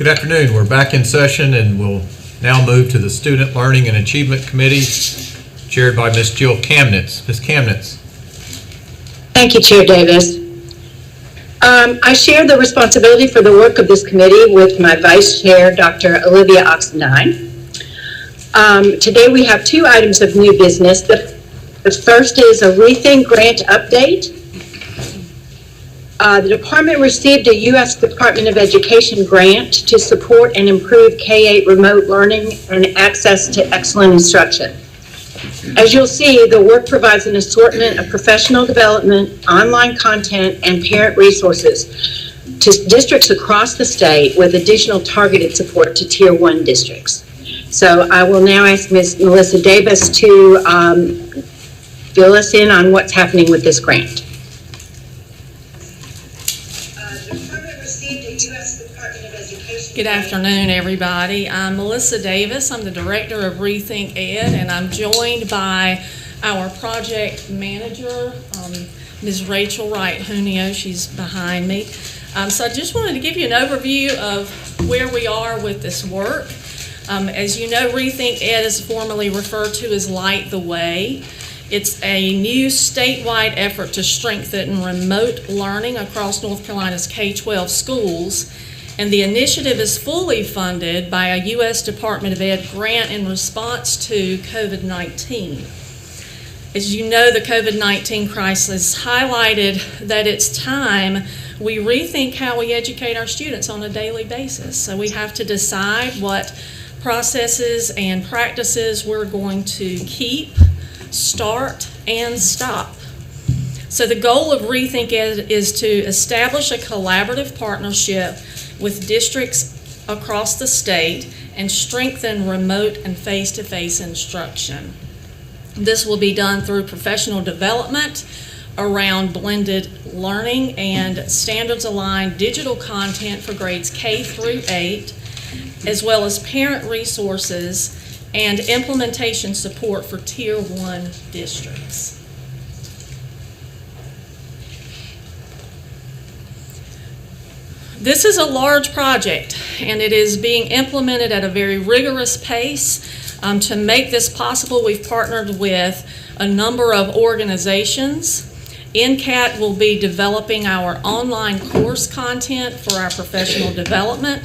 Good afternoon. We're back in session and we'll now move to the Student Learning and Achievement Committee, chaired by Ms. Jill Kamnitz. Ms. Kamnitz. Thank you, Chair Davis. I share the responsibility for the work of this committee with my Vice Chair, Dr. Olivia Oxendine. Today we have two items of new business. The first is a Rethink grant update. The department received a U.S. Department of Education grant to support and improve K-8 remote learning and access to excellent instruction. As you'll see, the work provides an assortment of professional development, online content, and parent resources to districts across the state with additional targeted support to Tier 1 districts. So I will now ask Ms. Melissa Davis to fill us in on what's happening with this grant. Good afternoon, everybody. I'm Melissa Davis. I'm the Director of Rethink Ed, and I'm joined by our project manager, Ms. Rachel Wright-Junio. She's behind me. So I just wanted to give you an overview of where we are with this work. As you know, Rethink Ed is formally referred to as Light the Way. It's a new statewide effort to strengthen remote learning across North Carolina's K-12 schools. And the initiative is fully funded by a U.S. Department of Ed grant in response to COVID-19. As you know, the COVID-19 crisis highlighted that it's time we rethink how we educate our students on a daily basis. So we have to decide what processes and practices we're going to keep, start, and stop. So the goal of Rethink Ed is to establish a collaborative partnership with districts across the state and strengthen remote and face-to-face instruction. This will be done through professional development around blended learning and standards-aligned digital content for grades K through 8, as well as parent resources and implementation support for Tier 1 districts. This is a large project, and it is being implemented at a very rigorous pace. To make this possible, we've partnered with a number of organizations. NCAT will be developing our online course content for our professional development.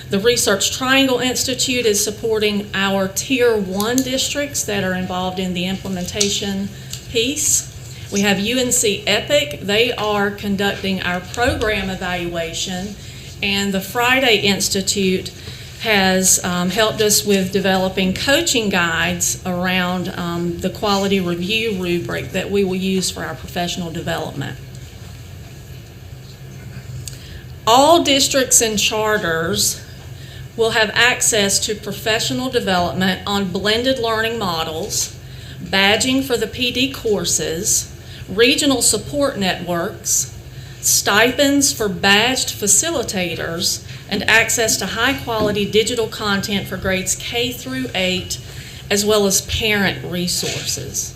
The Research Triangle Institute is supporting our Tier 1 districts that are involved in the implementation piece. We have UNC EPIC. They are conducting our program evaluation, and the Friday Institute has helped us with developing coaching guides around the quality review rubric that we will use for our professional development. All districts and charters will have access to professional development on blended learning models, badging for the PD courses, regional support networks, stipends for badged facilitators, and access to high-quality digital content for grades K through 8, as well as parent resources.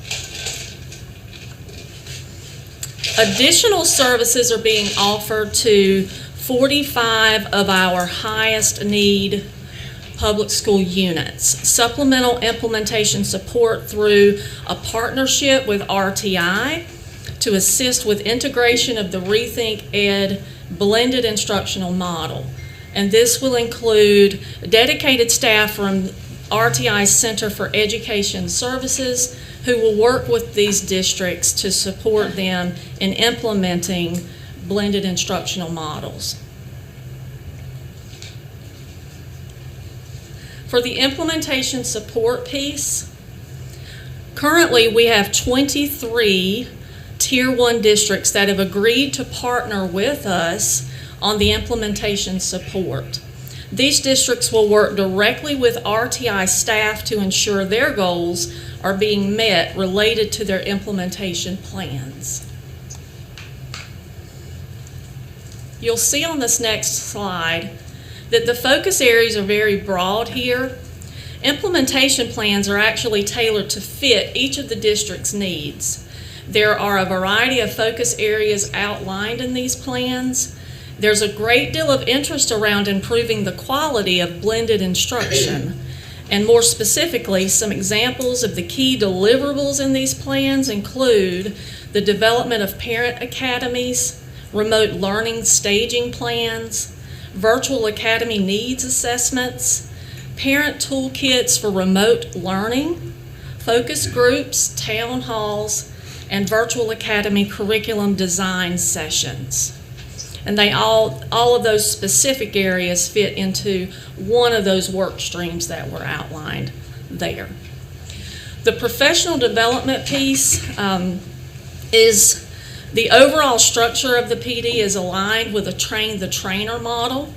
Additional services are being offered to 45 of our highest need public school units. Supplemental implementation support through a partnership with RTI to assist with integration of the Rethink Ed blended instructional model. And this will include dedicated staff from RTI's Center for Education Services who will work with these districts to support them in implementing blended instructional models. For the implementation support piece, currently we have 23 Tier 1 districts that have agreed to partner with us on the implementation support. These districts will work directly with RTI staff to ensure their goals are being met related to their implementation plans. You'll see on this next slide that the focus areas are very broad here. Implementation plans are actually tailored to fit each of the district's needs. There are a variety of focus areas outlined in these plans. There's a great deal of interest around improving the quality of blended instruction. And more specifically, some examples of the key deliverables in these plans include the development of parent academies, remote learning staging plans, virtual academy needs assessments, parent toolkits for remote learning, focus groups, town halls, and virtual academy curriculum design sessions. And they all of those specific areas fit into one of those work streams that were outlined there. The professional development piece is the overall structure of the PD is aligned with a train the trainer model.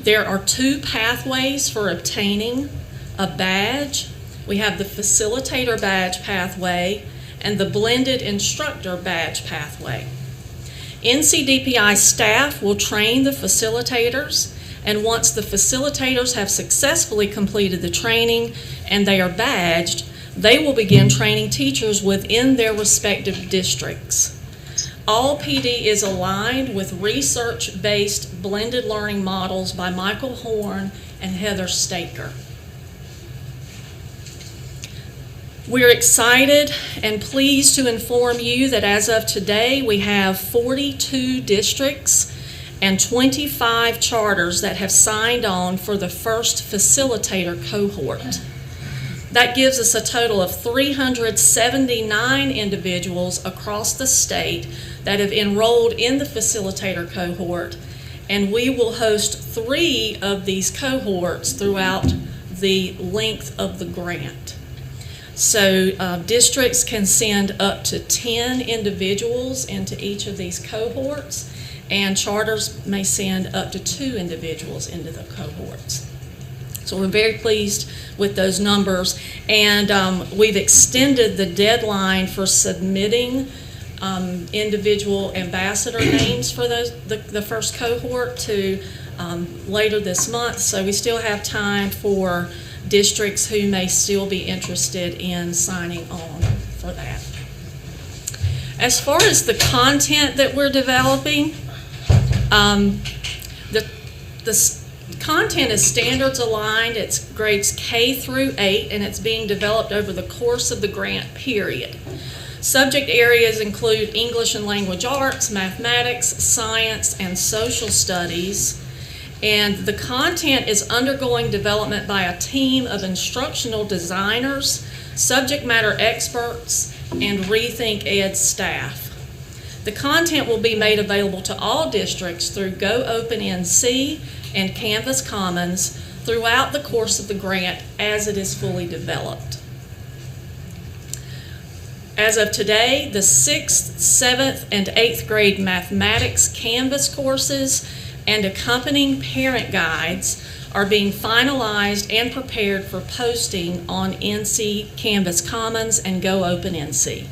There are 2 pathways for obtaining a badge. We have the facilitator badge pathway and the blended instructor badge pathway. NCDPI staff will train the facilitators, and once the facilitators have successfully completed the training and they are badged, they will begin training teachers within their respective districts. All PD is aligned with research-based blended learning models by Michael Horn and Heather Staker. We're excited and pleased to inform you that as of today, we have 42 districts and 25 charters that have signed on for the first facilitator cohort. That gives us a total of 379 individuals across the state that have enrolled in the facilitator cohort, and we will host 3 of these cohorts throughout the length of the grant. So districts can send up to 10 individuals into each of these cohorts, and charters may send up to 2 individuals into the cohorts. So we're very pleased with those numbers, and we've extended the deadline for submitting individual ambassador names for the first cohort to later this month, so we still have time for districts who may still be interested in signing on for that. As far as the content that we're developing, the content is standards aligned. It's grades K through 8, and it's being developed over the course of the grant period. Subject areas include English and language arts, mathematics, science, and social studies. And the content is undergoing development by a team of instructional designers, subject matter experts, and Rethink Ed staff. The content will be made available to all districts through Go Open NC and Canvas Commons throughout the course of the grant as it is fully developed. As of today, the 6th, 7th, and 8th grade mathematics Canvas courses and accompanying parent guides are being finalized and prepared for posting on NC Canvas Commons and Go Open NC.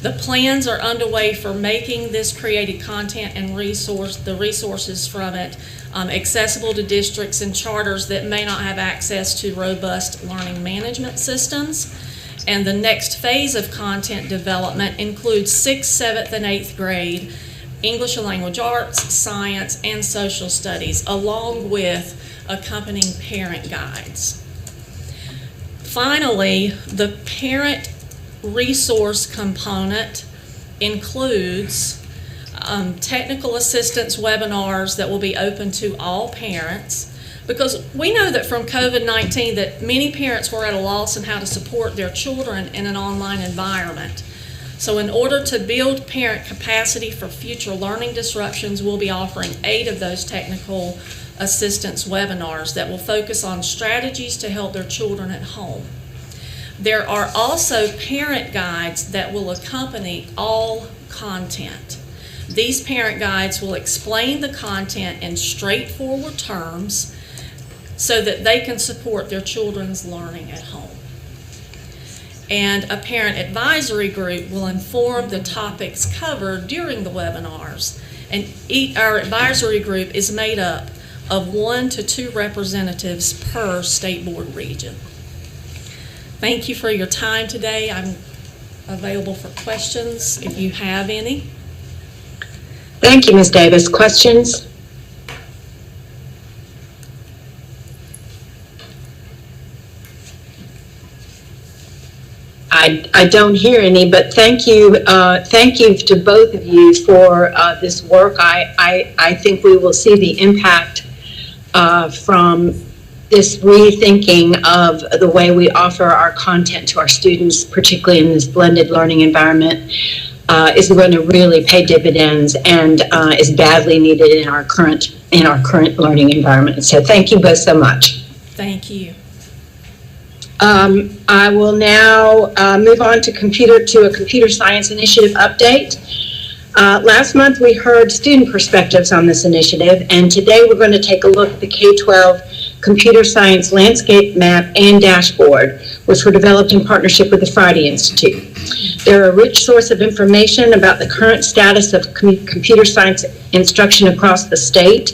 The plans are underway for making this created content and the resources from it accessible to districts and charters that may not have access to robust learning management systems. And the next phase of content development includes 6th, 7th, and 8th grade English and language arts, science, and social studies, along with accompanying parent guides. Finally, the parent resource component includes technical assistance webinars that will be open to all parents, because we know that from COVID-19 that many parents were at a loss in how to support their children in an online environment. So in order to build parent capacity for future learning disruptions, we'll be offering 8 of those technical assistance webinars that will focus on strategies to help their children at home. There are also parent guides that will accompany all content. These parent guides will explain the content in straightforward terms so that they can support their children's learning at home. And a parent advisory group will inform the topics covered during the webinars. And our advisory group is made up of 1 to 2 representatives per state board region. Thank you for your time today. I'm available for questions if you have any. Thank you, Ms. Davis. Questions? I don't hear any, but thank you to both of you for this work. I think we will see the impact from this rethinking of the way we offer our content to our students, particularly in this blended learning environment, is going to really pay dividends and is badly needed in our current learning environment. So thank you both so much. Thank you. I will now move on to a computer science initiative update. Last month we heard student perspectives on this initiative, and today we're going to take a look at the K-12 computer science landscape map and dashboard, which were developed in partnership with the Friday Institute. They're a rich source of information about the current status of computer science instruction across the state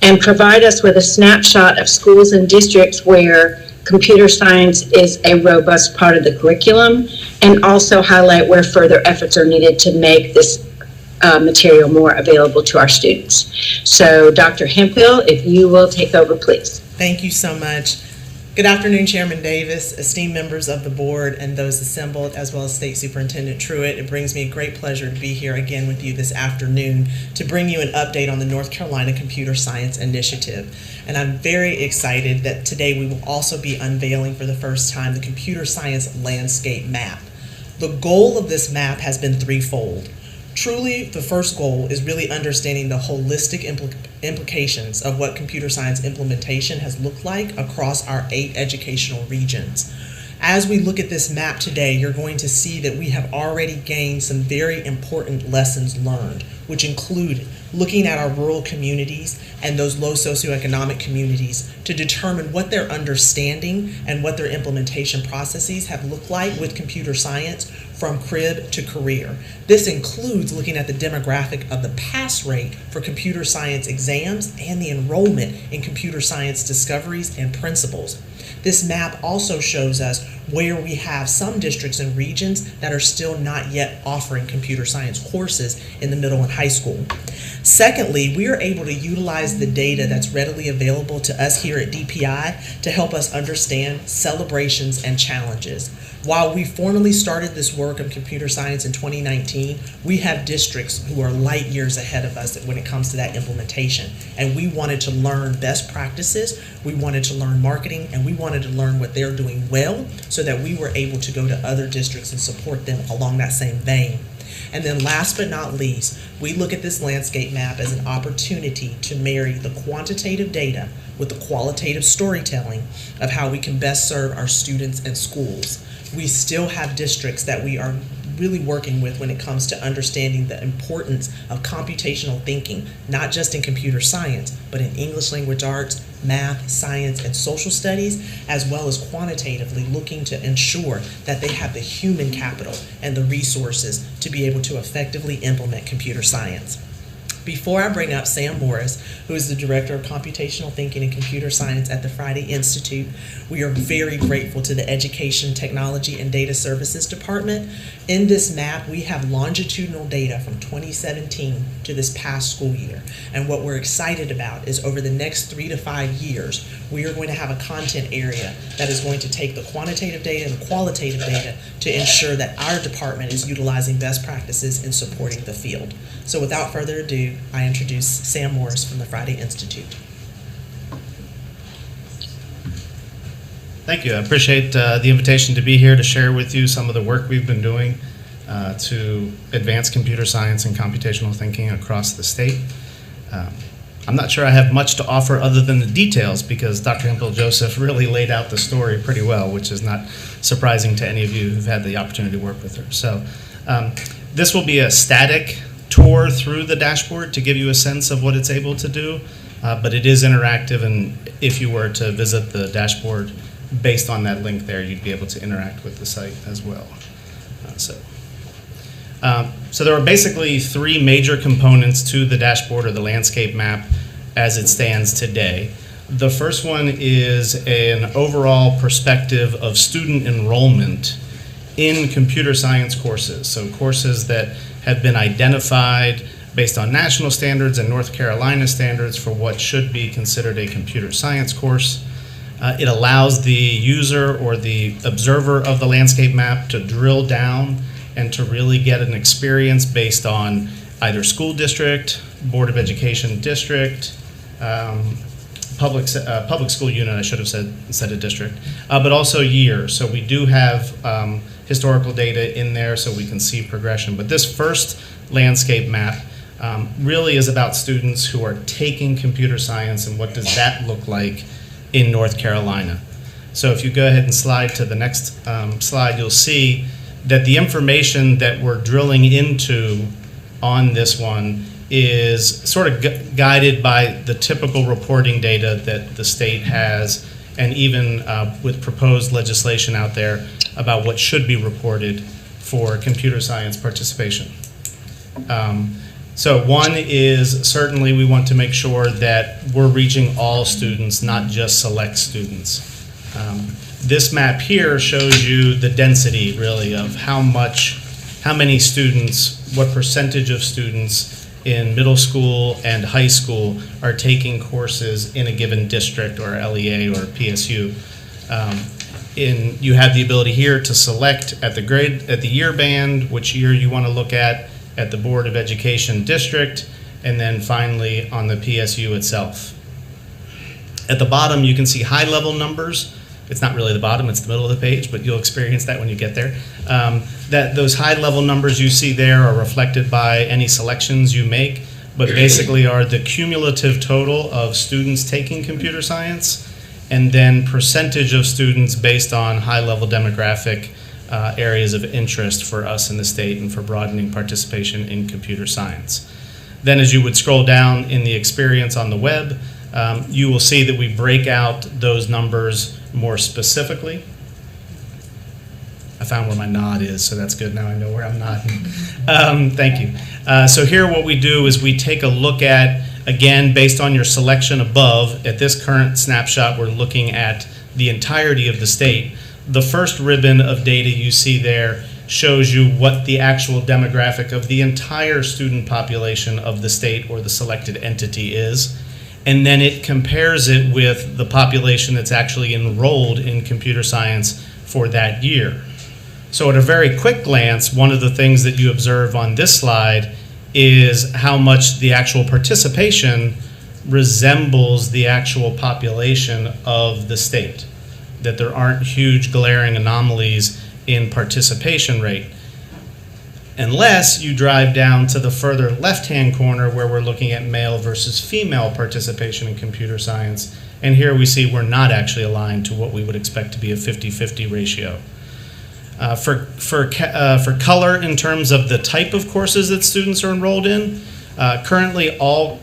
and provide us with a snapshot of schools and districts where computer science is a robust part of the curriculum, and also highlight where further efforts are needed to make this material more available to our students. So Dr. Hemphill, if you will take over, please. Thank you so much. Good afternoon, Chairman Davis, esteemed members of the board, and those assembled, as well as State Superintendent Truitt. It brings me a great pleasure to be here again with you this afternoon to bring you an update on the North Carolina Computer Science Initiative. And I'm very excited that today we will also be unveiling for the first time the Computer Science Landscape Map. The goal of this map has been threefold. Truly, the first goal is really understanding the holistic implications of what computer science implementation has looked like across our 8 educational regions. As we look at this map today, you're going to see that we have already gained some very important lessons learned, which include looking at our rural communities and those low socioeconomic communities to determine what their understanding and what their implementation processes have looked like with computer science from crib to career. This includes looking at the demographic of the pass rate for computer science exams and the enrollment in computer science discoveries and principles. This map also shows us where we have some districts and regions that are still not yet offering computer science courses in the middle and high school. Secondly, we are able to utilize the data that's readily available to us here at DPI to help us understand celebrations and challenges. While we formally started this work of computer science in 2019, we have districts who are light years ahead of us when it comes to that implementation. And we wanted to learn best practices, we wanted to learn marketing, and we wanted to learn what they're doing well so that we were able to go to other districts and support them along that same vein. And then last but not least, we look at this landscape map as an opportunity to marry the quantitative data with the qualitative storytelling of how we can best serve our students and schools. We still have districts that we are really working with when it comes to understanding the importance of computational thinking, not just in computer science, but in English language arts, math, science, and social studies, as well as quantitatively looking to ensure that they have the human capital and the resources to be able to effectively implement computer science. Before I bring up Sam Morris, who is the Director of Computational Thinking and Computer Science at the Friday Institute, we are very grateful to the Education, Technology, and Data Services Department. In this map, we have longitudinal data from 2017 to this past school year. And what we're excited about is over the next 3 to 5 years, we are going to have a content area that is going to take the quantitative data and the qualitative data to ensure that our department is utilizing best practices in supporting the field. So without further ado, I introduce Sam Morris from the Friday Institute. Thank you. I appreciate the invitation to be here to share with you some of the work we've been doing to advance computer science and computational thinking across the state. I'm not sure I have much to offer other than the details because Dr. Hemphill Joseph really laid out the story pretty well, which is not surprising to any of you who've had the opportunity to work with her. So this will be a static tour through the dashboard to give you a sense of what it's able to do, but it is interactive, and if you were to visit the dashboard based on that link there, you'd be able to interact with the site as well. So there are basically 3 major components to the dashboard or the landscape map as it stands today. The first one is an overall perspective of student enrollment in computer science courses. So courses that have been identified based on national standards and North Carolina standards for what should be considered a computer science course. It allows the user or the observer of the landscape map to drill down and to really get an experience based on either school district, Board of Education district, public school unit, I should have said a district, but also year. So we do have historical data in there so we can see progression. But this first landscape map really is about students who are taking computer science and what does that look like in North Carolina. So if you go ahead and slide to the next slide, you'll see that the information that we're drilling into on this one is sort of guided by the typical reporting data that the state has, and even with proposed legislation out there about what should be reported for computer science participation. So one is certainly we want to make sure that we're reaching all students, not just select students. This map here shows you the density really of how many students, what percentage of students in middle school and high school are taking courses in a given district or LEA or PSU. You have the ability here to select at the year band, which year you want to look at the Board of Education district, and then finally on the PSU itself. At the bottom, you can see high-level numbers. It's not really the bottom, it's the middle of the page, but you'll experience that when you get there. Those high-level numbers you see there are reflected by any selections you make, but basically are the cumulative total of students taking computer science, and then percentage of students based on high-level demographic areas of interest for us in the state and for broadening participation in computer science. Then as you would scroll down in the experience on the web, you will see that we break out those numbers more specifically. I found where my nod is, so that's good. Now I know where I'm nodding. Thank you. So here what we do is we take a look at, again, based on your selection above, at this current snapshot, we're looking at the entirety of the state. The first ribbon of data you see there shows you what the actual demographic of the entire student population of the state or the selected entity is. And then it compares it with the population that's actually enrolled in computer science for that year. So at a very quick glance, one of the things that you observe on this slide is how much the actual participation resembles the actual population of the state, that there aren't huge glaring anomalies in participation rate. Unless you drive down to the further left-hand corner where we're looking at male versus female participation in computer science. And here we see we're not actually aligned to what we would expect to be a 50-50 ratio. For color in terms of the type of courses that students are enrolled in, currently all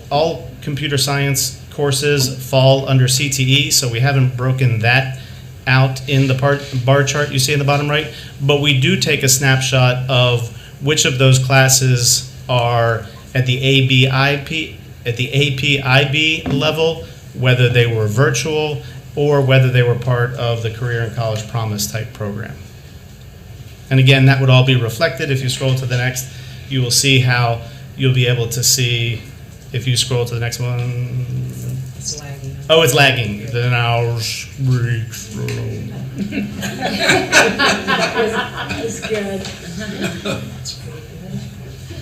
computer science courses fall under CTE, so we haven't broken that out in the bar chart you see in the bottom right, but we do take a snapshot of which of those classes are at the APIB level, whether they were virtual or whether they were part of the Career and College Promise type program. And again, that would all be reflected. If you scroll to the next, you will see how you'll be able to see, if you scroll to the next one. It's lagging. Oh, it's lagging. Then I'll re-scroll. That was good.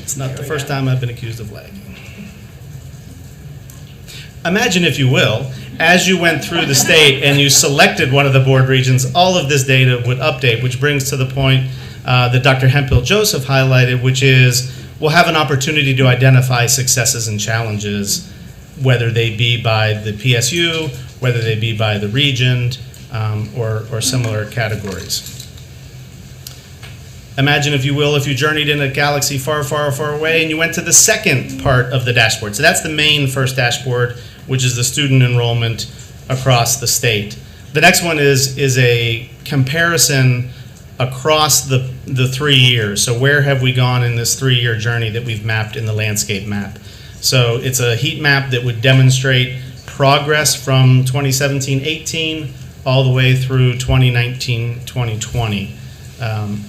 It's not the first time I've been accused of lagging. Imagine, if you will, as you went through the state and you selected one of the board regions, all of this data would update, which brings to the point that Dr. Hemphill-Joseph highlighted, which is we'll have an opportunity to identify successes and challenges, whether they be by the PSU, whether they be by the region, or similar categories. Imagine, if you will, if you journeyed in a galaxy far, far, far away and you went to the second part of the dashboard. So that's the main first dashboard, which is the student enrollment across the state. The next one is a comparison across the 3 years. So where have we gone in this 3-year journey that we've mapped in the landscape map? So it's a heat map that would demonstrate progress from 2017-18 all the way through 2019-2020.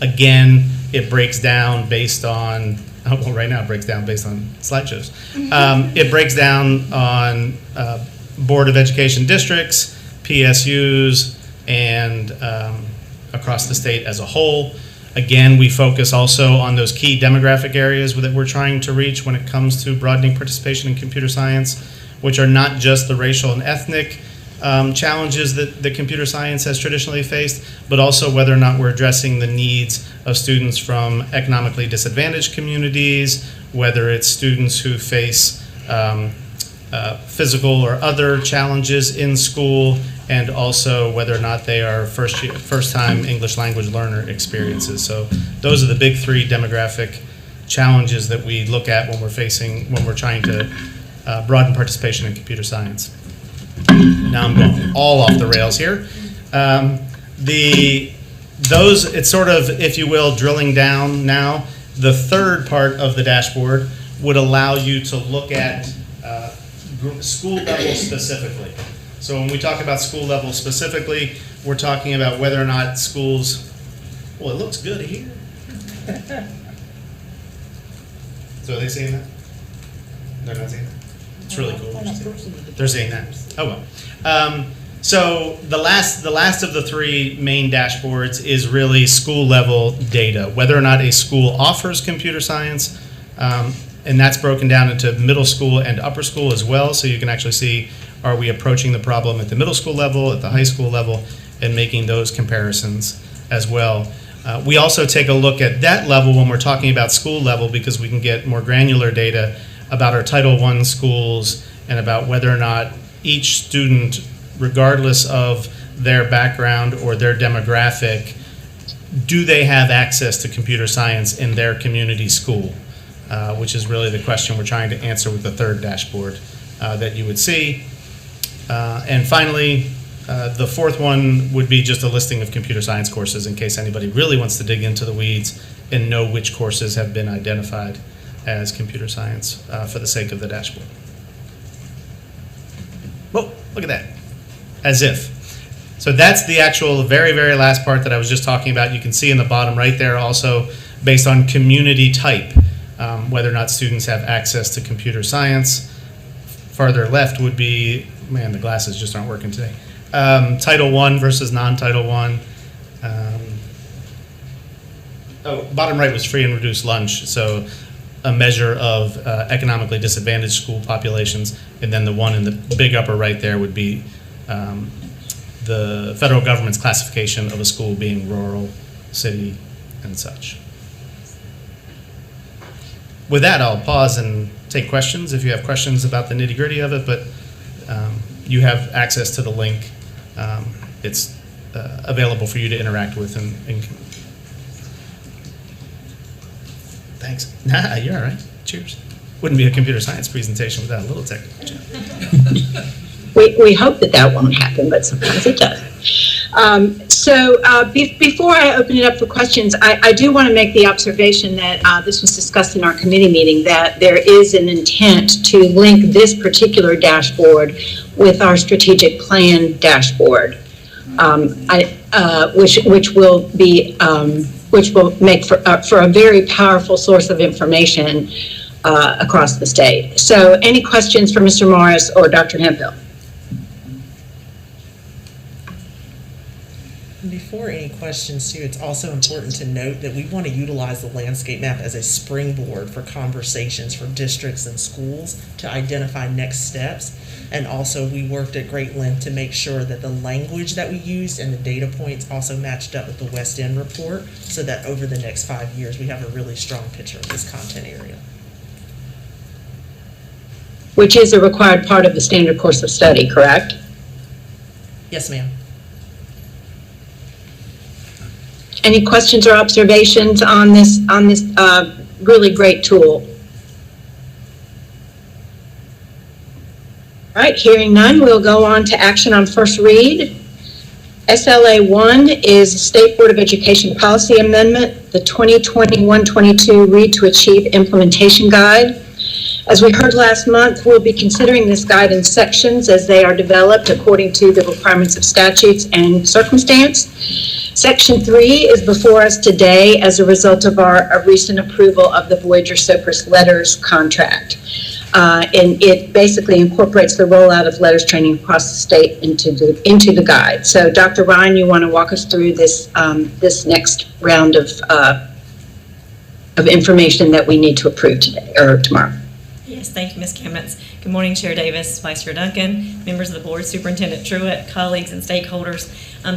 Again, It breaks down based on, well, right now it breaks down based on slideshows. It breaks down on Board of Education districts, PSUs, and across the state as a whole. Again, we focus also on those key demographic areas that we're trying to reach when it comes to broadening participation in computer science, which are not just the racial and ethnic challenges that computer science has traditionally faced, but also whether or not we're addressing the needs of students from economically disadvantaged communities, whether it's students who face physical or other challenges in school, and also whether or not they are first-time English language learner experiences. So those are the big three demographic challenges that we look at when we're trying to broaden participation in computer science. Now I'm going all off the rails here. It's sort of, if you will, drilling down now. The third part of the dashboard would allow you to look at school level specifically. So when we talk about school level specifically, we're talking about whether or not schools, well, it looks good here. So are they saying that? They're not saying that? It's really cool. They're saying that. Oh well. So the last of the three main dashboards is really school level data, whether or not a school offers computer science, and that's broken down into middle school and upper school as well. So you can actually see, are we approaching the problem at the middle school level, at the high school level, and making those comparisons as well. We also take a look at that level when we're talking about school level, because we can get more granular data about our Title I schools and about whether or not each student, regardless of their background or their demographic, do they have access to computer science in their community school, which is really the question we're trying to answer with the third dashboard that you would see. And finally, the fourth one would be just a listing of computer science courses in case anybody really wants to dig into the weeds and know which courses have been identified as computer science for the sake of the dashboard. Whoa, look at that. As if. So that's the actual very, very last part that I was just talking about. You can see in the bottom right there also, based on community type, whether or not students have access to computer science. Farther left would be, man, the glasses just aren't working today. Title I versus non-Title I. Bottom right was free and reduced lunch, so a measure of economically disadvantaged school populations, and then the one in the big upper right there would be the federal government's classification of a school being rural, city, and such. With that, I'll pause and take questions if you have questions about the nitty-gritty of it, but you have access to the link. It's available for you to interact with. And thanks. Nah, you're all right. Cheers. Wouldn't be a computer science presentation without a little technical chat. We hope that won't happen, but sometimes it does. Before I open it up for questions, I do want to make the observation that this was discussed in our committee meeting, that there is an intent to link this particular dashboard with our strategic plan dashboard, which will make for a very powerful source of information across the state. So, any questions for Mr. Morris or Dr. Hemphill? Before any questions too, it's also important to note that we want to utilize the landscape map as a springboard for conversations for districts and schools to identify next steps. And also we worked at great length to make sure that the language that we used and the data points also matched up with the West End report, so that over the next 5 years we have a really strong picture of this content area. Which is a required part of the standard course of study, correct? Yes, ma'am. Any questions or observations on this really great tool? All right, hearing none, we'll go on to action on first read. SLA 1 is State Board of Education Policy Amendment, the 2021-22 Read to Achieve Implementation Guide. As we heard last month, we'll be considering this guide in sections as they are developed according to the requirements of statutes and circumstance. Section 3 is before us today as a result of our recent approval of the Voyager-Sopris Letters contract. And it basically incorporates the rollout of letters training across the state into the guide. So Dr. Ryan, you want to walk us through this, this next round of information that we need to approve today or tomorrow? Yes, thank you, Ms. Kamnitz. Good morning, Chair Davis, Vice Chair Duncan, members of the board, Superintendent Truitt, colleagues and stakeholders.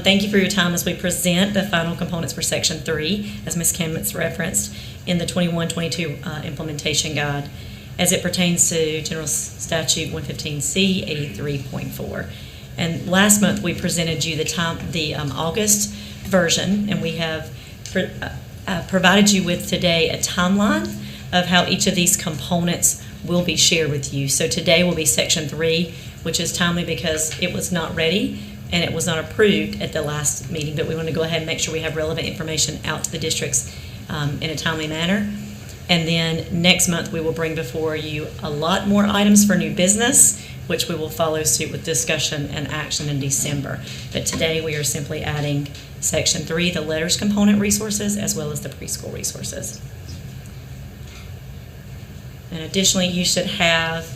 Thank you for your time as we present the final components for Section 3, as Ms. Kamnitz referenced, in the 21-22 implementation guide, as it pertains to General Statute 115C 83.4. And last month we presented you the August version, and we have provided you with today a timeline of how each of these components will be shared with you. So today will be Section 3, which is timely because it was not ready and it was not approved at the last meeting, but we want to go ahead and make sure we have relevant information out to the districts in a timely manner. And then next month we will bring before you a lot more items for new business, which we will follow suit with discussion and action in December. But today we are simply adding Section 3, the letters component resources, as well as the preschool resources. And additionally, you should have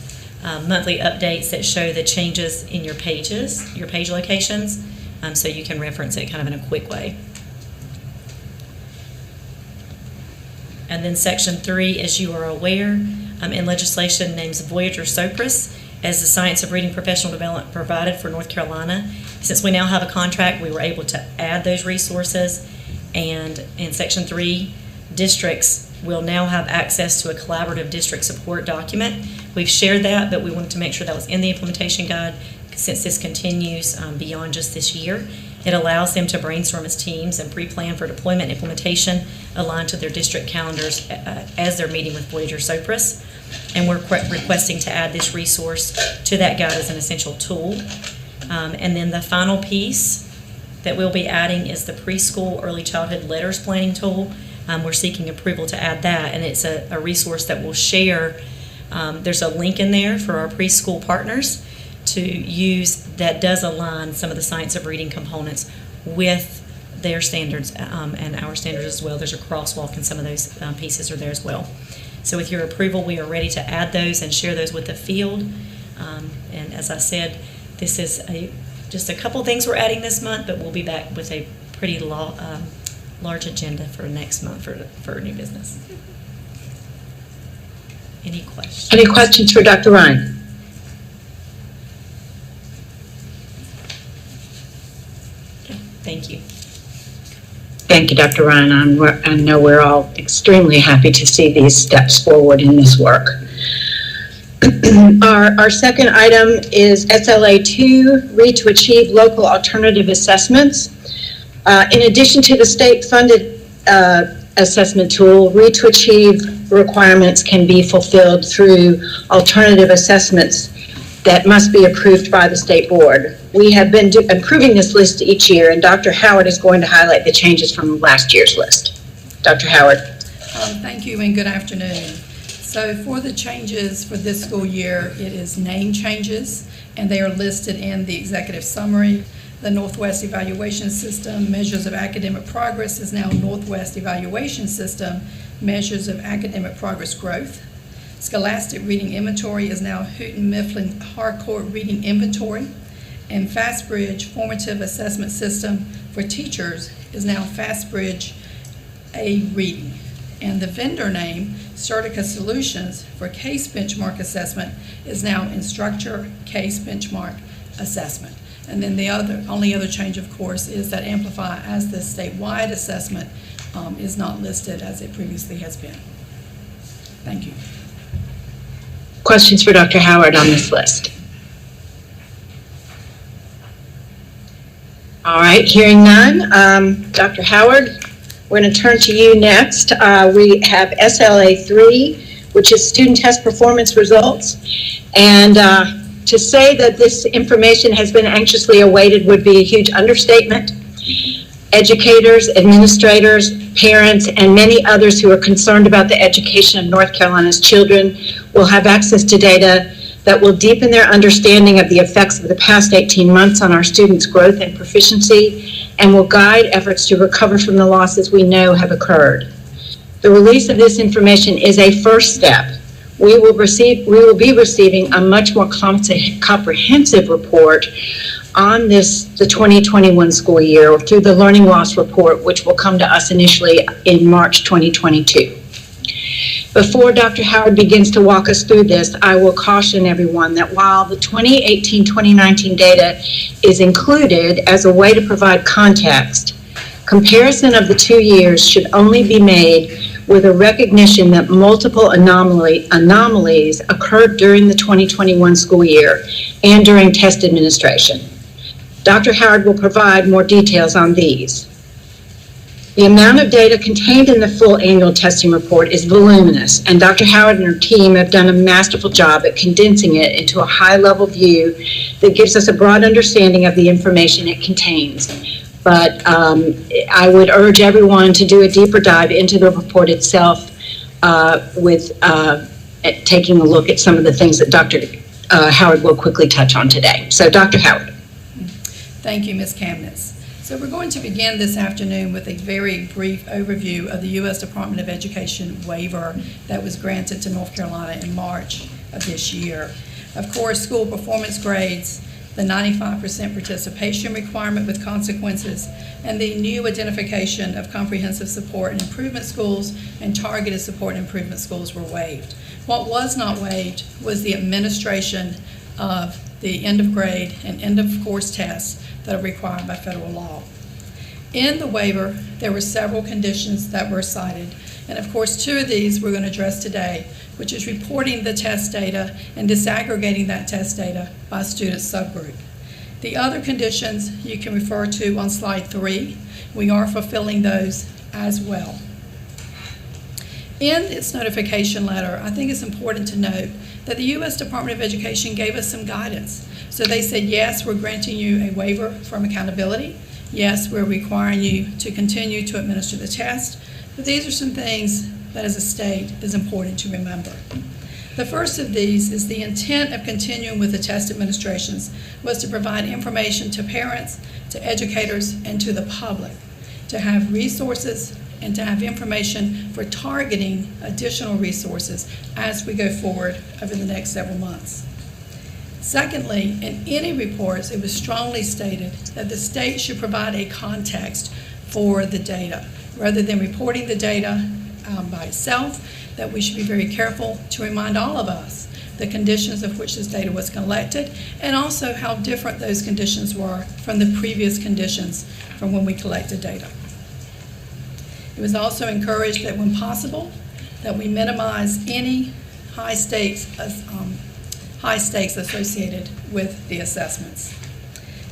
monthly updates that show the changes in your pages, your page locations, so you can reference it kind of in a quick way. And then Section 3, as you are aware, in legislation names Voyager-Sopris as the Science of Reading Professional Development provided for North Carolina. Since we now have a contract, we were able to add those resources. And in Section 3, districts will now have access to a collaborative district support document. We've shared that, but we wanted to make sure that was in the implementation guide since this continues beyond just this year. It allows them to brainstorm as teams and pre-plan for deployment and implementation aligned to their district calendars as they're meeting with Voyager-Sopris. And we're requesting to add this resource to that guide as an essential tool. And then the final piece that we'll be adding is the preschool early childhood letters planning tool. We're seeking approval to add that, and it's a resource that we'll share. There's a link in there for our preschool partners to use that does align some of the science of reading components with their standards and our standards as well. There's a crosswalk and some of those pieces are there as well. So with your approval, we are ready to add those and share those with the field. And as I said, this is just a couple things we're adding this month, but we'll be back with a pretty large agenda for next month for new business. Any questions? Any questions for Dr. Ryan? Okay, thank you. Thank you, Dr. Ryan. I know we're all extremely happy to see these steps forward in this work. Our second item is SLA 2, Read to Achieve Local Alternative Assessments. In addition to the state-funded assessment tool, Read to Achieve requirements can be fulfilled through alternative assessments that must be approved by the state board. We have been approving this list each year, and Dr. Howard is going to highlight the changes from last year's list. Dr. Howard. Thank you and good afternoon. So for the changes for this school year, it is name changes, and they are listed in the executive summary. The Northwest Evaluation System Measures of Academic Progress is now Northwest Evaluation System Measures of Academic Progress Growth. Scholastic Reading Inventory is now Houghton Mifflin Harcourt Reading Inventory. And FastBridge Formative Assessment System for Teachers is now FastBridge A Reading. And the vendor name, Certica Solutions for Case Benchmark Assessment, is now Instructure Case Benchmark Assessment. And then the only other change, of course, is that Amplify as the statewide assessment is not listed as it previously has been. Thank you. Questions for Dr. Howard on this list? All right, hearing none. Dr. Howard, we're going to turn to you next. We have SLA 3, which is student test performance results. And to say that this information has been anxiously awaited would be a huge understatement. Educators, administrators, parents, and many others who are concerned about the education of North Carolina's children will have access to data that will deepen their understanding of the effects of the past 18 months on our students' growth and proficiency, and will guide efforts to recover from the losses we know have occurred. The release of this information is a first step. We will be receiving a much more comprehensive report on the 2021 school year through the Learning Loss Report, which will come to us initially in March 2022. Before Dr. Howard begins to walk us through this, I will caution everyone that while the 2018-2019 data is included as a way to provide context, comparison of the 2 years should only be made with a recognition that multiple anomalies occurred during the 2021 school year and during test administration. Dr. Howard will provide more details on these. The amount of data contained in the full annual testing report is voluminous, and Dr. Howard and her team have done a masterful job at condensing it into a high-level view that gives us a broad understanding of the information it contains. But I would urge everyone to do a deeper dive into the report itself with taking a look at some of the things that Dr. Howard will quickly touch on today. So, Dr. Howard. Thank you, Ms. Kamnitz. So we're going to begin this afternoon with a very brief overview of the U.S. Department of Education waiver that was granted to North Carolina in March of this year. Of course, school performance grades, the 95% participation requirement with consequences, and the new identification of comprehensive support and improvement schools and targeted support and improvement schools were waived. What was not waived was the administration of the end of grade and end of course tests that are required by federal law. In the waiver, there were several conditions that were cited, and of course 2 of these we're going to address today, which is reporting the test data and disaggregating that test data by student subgroup. The other conditions you can refer to on slide 3. We are fulfilling those as well. In its notification letter, I think it's important to note that the U.S. Department of Education gave us some guidance. So they said, yes, we're granting you a waiver from accountability. Yes, we're requiring you to continue to administer the test. But these are some things that as a state is important to remember. The first of these is the intent of continuing with the test administrations was to provide information to parents, to educators, and to the public, to have resources and to have information for targeting additional resources as we go forward over the next several months. Secondly, in any reports, it was strongly stated that the state should provide a context for the data. Rather than reporting the data by itself, that we should be very careful to remind all of us the conditions of which this data was collected and also how different those conditions were from the previous conditions from when we collected data. It was also encouraged that when possible, that we minimize any high stakes associated with the assessments.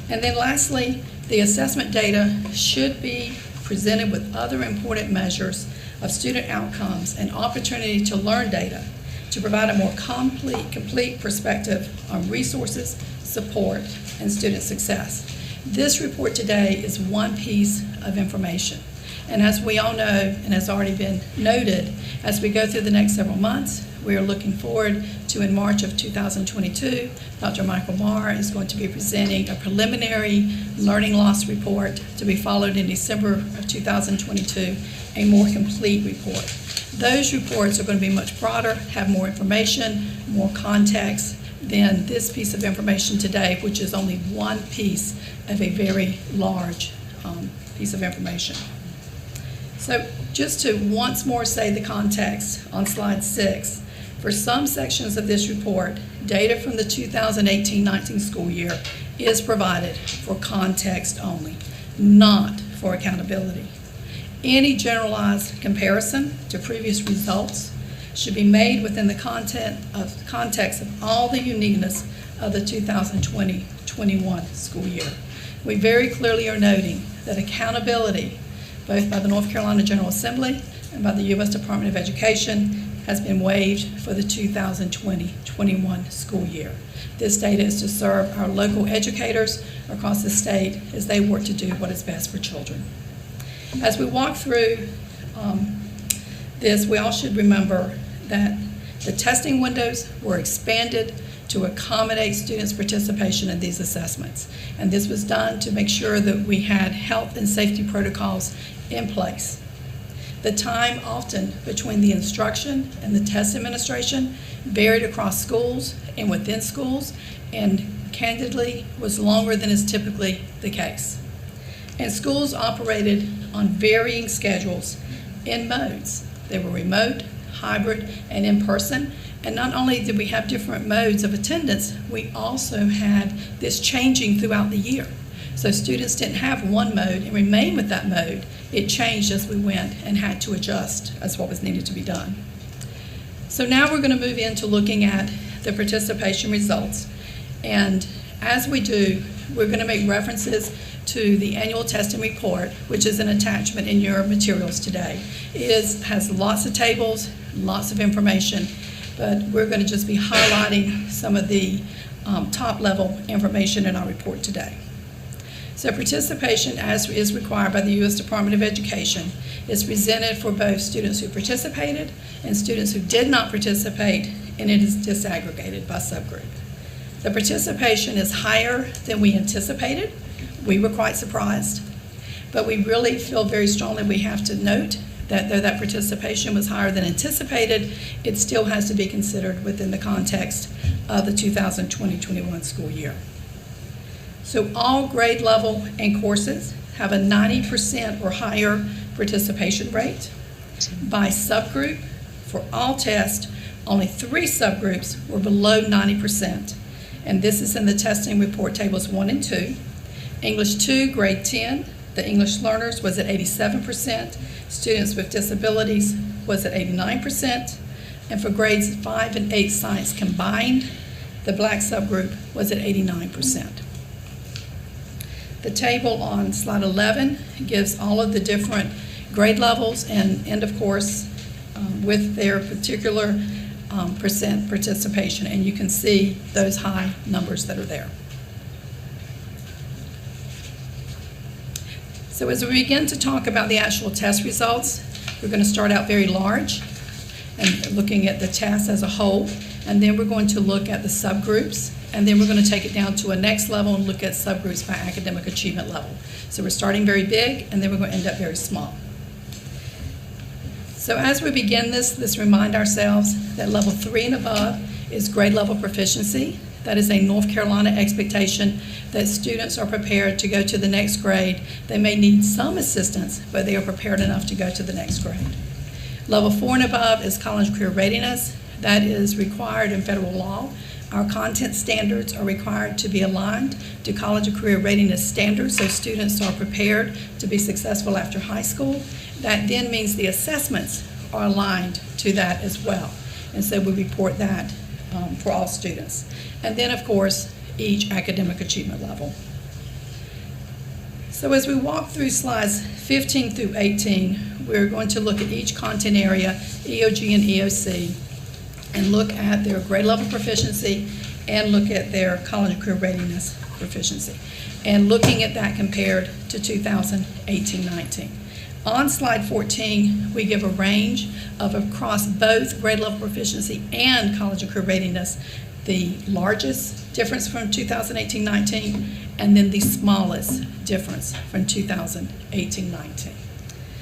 And then lastly, the assessment data should be presented with other important measures of student outcomes and opportunity to learn data to provide a more complete perspective on resources, support, and student success. This report today is one piece of information. And as we all know, and has already been noted, as we go through the next several months, we are looking forward to, in March of 2022, Dr. Michael Marr is going to be presenting a preliminary learning loss report to be followed in December of 2022, a more complete report. Those reports are going to be much broader, have more information, more context than this piece of information today, which is only one piece of a very large piece of information. So just to once more say the context on slide 6, for some sections of this report, data from the 2018-19 school year is provided for context only, not for accountability. Any generalized comparison to previous results should be made within the context of all the uniqueness of the 2020-21 school year. We very clearly are noting that accountability, both by the North Carolina General Assembly and by the U.S. Department of Education, has been waived for the 2020-21 school year. This data is to serve our local educators across the state as they work to do what is best for children. As we walk through this, we all should remember that the testing windows were expanded to accommodate students' participation in these assessments. And this was done to make sure that we had health and safety protocols in place. The time often between the instruction and the test administration varied across schools and within schools, and candidly was longer than is typically the case. And schools operated on varying schedules in modes. They were remote, hybrid, and in person. And not only did we have different modes of attendance, we also had this changing throughout the year. So students didn't have one mode and remain with that mode. It changed as we went and had to adjust as what was needed to be done. So now we're going to move into looking at the participation results. And as we do, we're going to make references to the annual testing report, which is an attachment in your materials today. It has lots of tables, lots of information, but we're going to just be highlighting some of the top-level information in our report today. So participation, as is required by the U.S. Department of Education, is presented for both students who participated and students who did not participate, and it is disaggregated by subgroup. The participation is higher than we anticipated. We were quite surprised, but we really feel very strongly we have to note that though that participation was higher than anticipated, it still has to be considered within the context of the 2020-21 school year. So all grade level and courses have a 90% or higher participation rate. By subgroup, for all tests, only 3 subgroups were below 90%. And this is in the testing report tables 1 and 2. English 2, grade 10, the English learners was at 87%. Students with disabilities was at 89. And for grades 5 and 8 science combined, the black subgroup was at 89%. The table on slide 11 gives all of the different grade levels and end of course with their particular percent participation, and you can see those high numbers that are there. So as we begin to talk about the actual test results, we're going to start out very large and looking at the test as a whole, and then we're going to look at the subgroups, and then we're going to take it down to a next level and look at subgroups by academic achievement level. So we're starting very big, and then we're going to end up very small. So as we begin this remind ourselves that level 3 and above is grade level proficiency. That is a North Carolina expectation that students are prepared to go to the next grade. They may need some assistance, but they are prepared enough to go to the next grade. Level 4 and above is college career readiness. That is required in federal law. Our content standards are required to be aligned to college and career readiness standards, so students are prepared to be successful after high school. That then means the assessments are aligned to that as well. And so we report that for all students. And then, of course, each academic achievement level. So as we walk through slides 15 through 18, we're going to look at each content area, EOG and EOC, and look at their grade level proficiency and look at their college and career readiness proficiency. And looking at that compared to 2018-19. On slide 14, we give a range of across both grade level proficiency and college and career readiness, the largest difference from 2018-19 and then the smallest difference from 2018-19.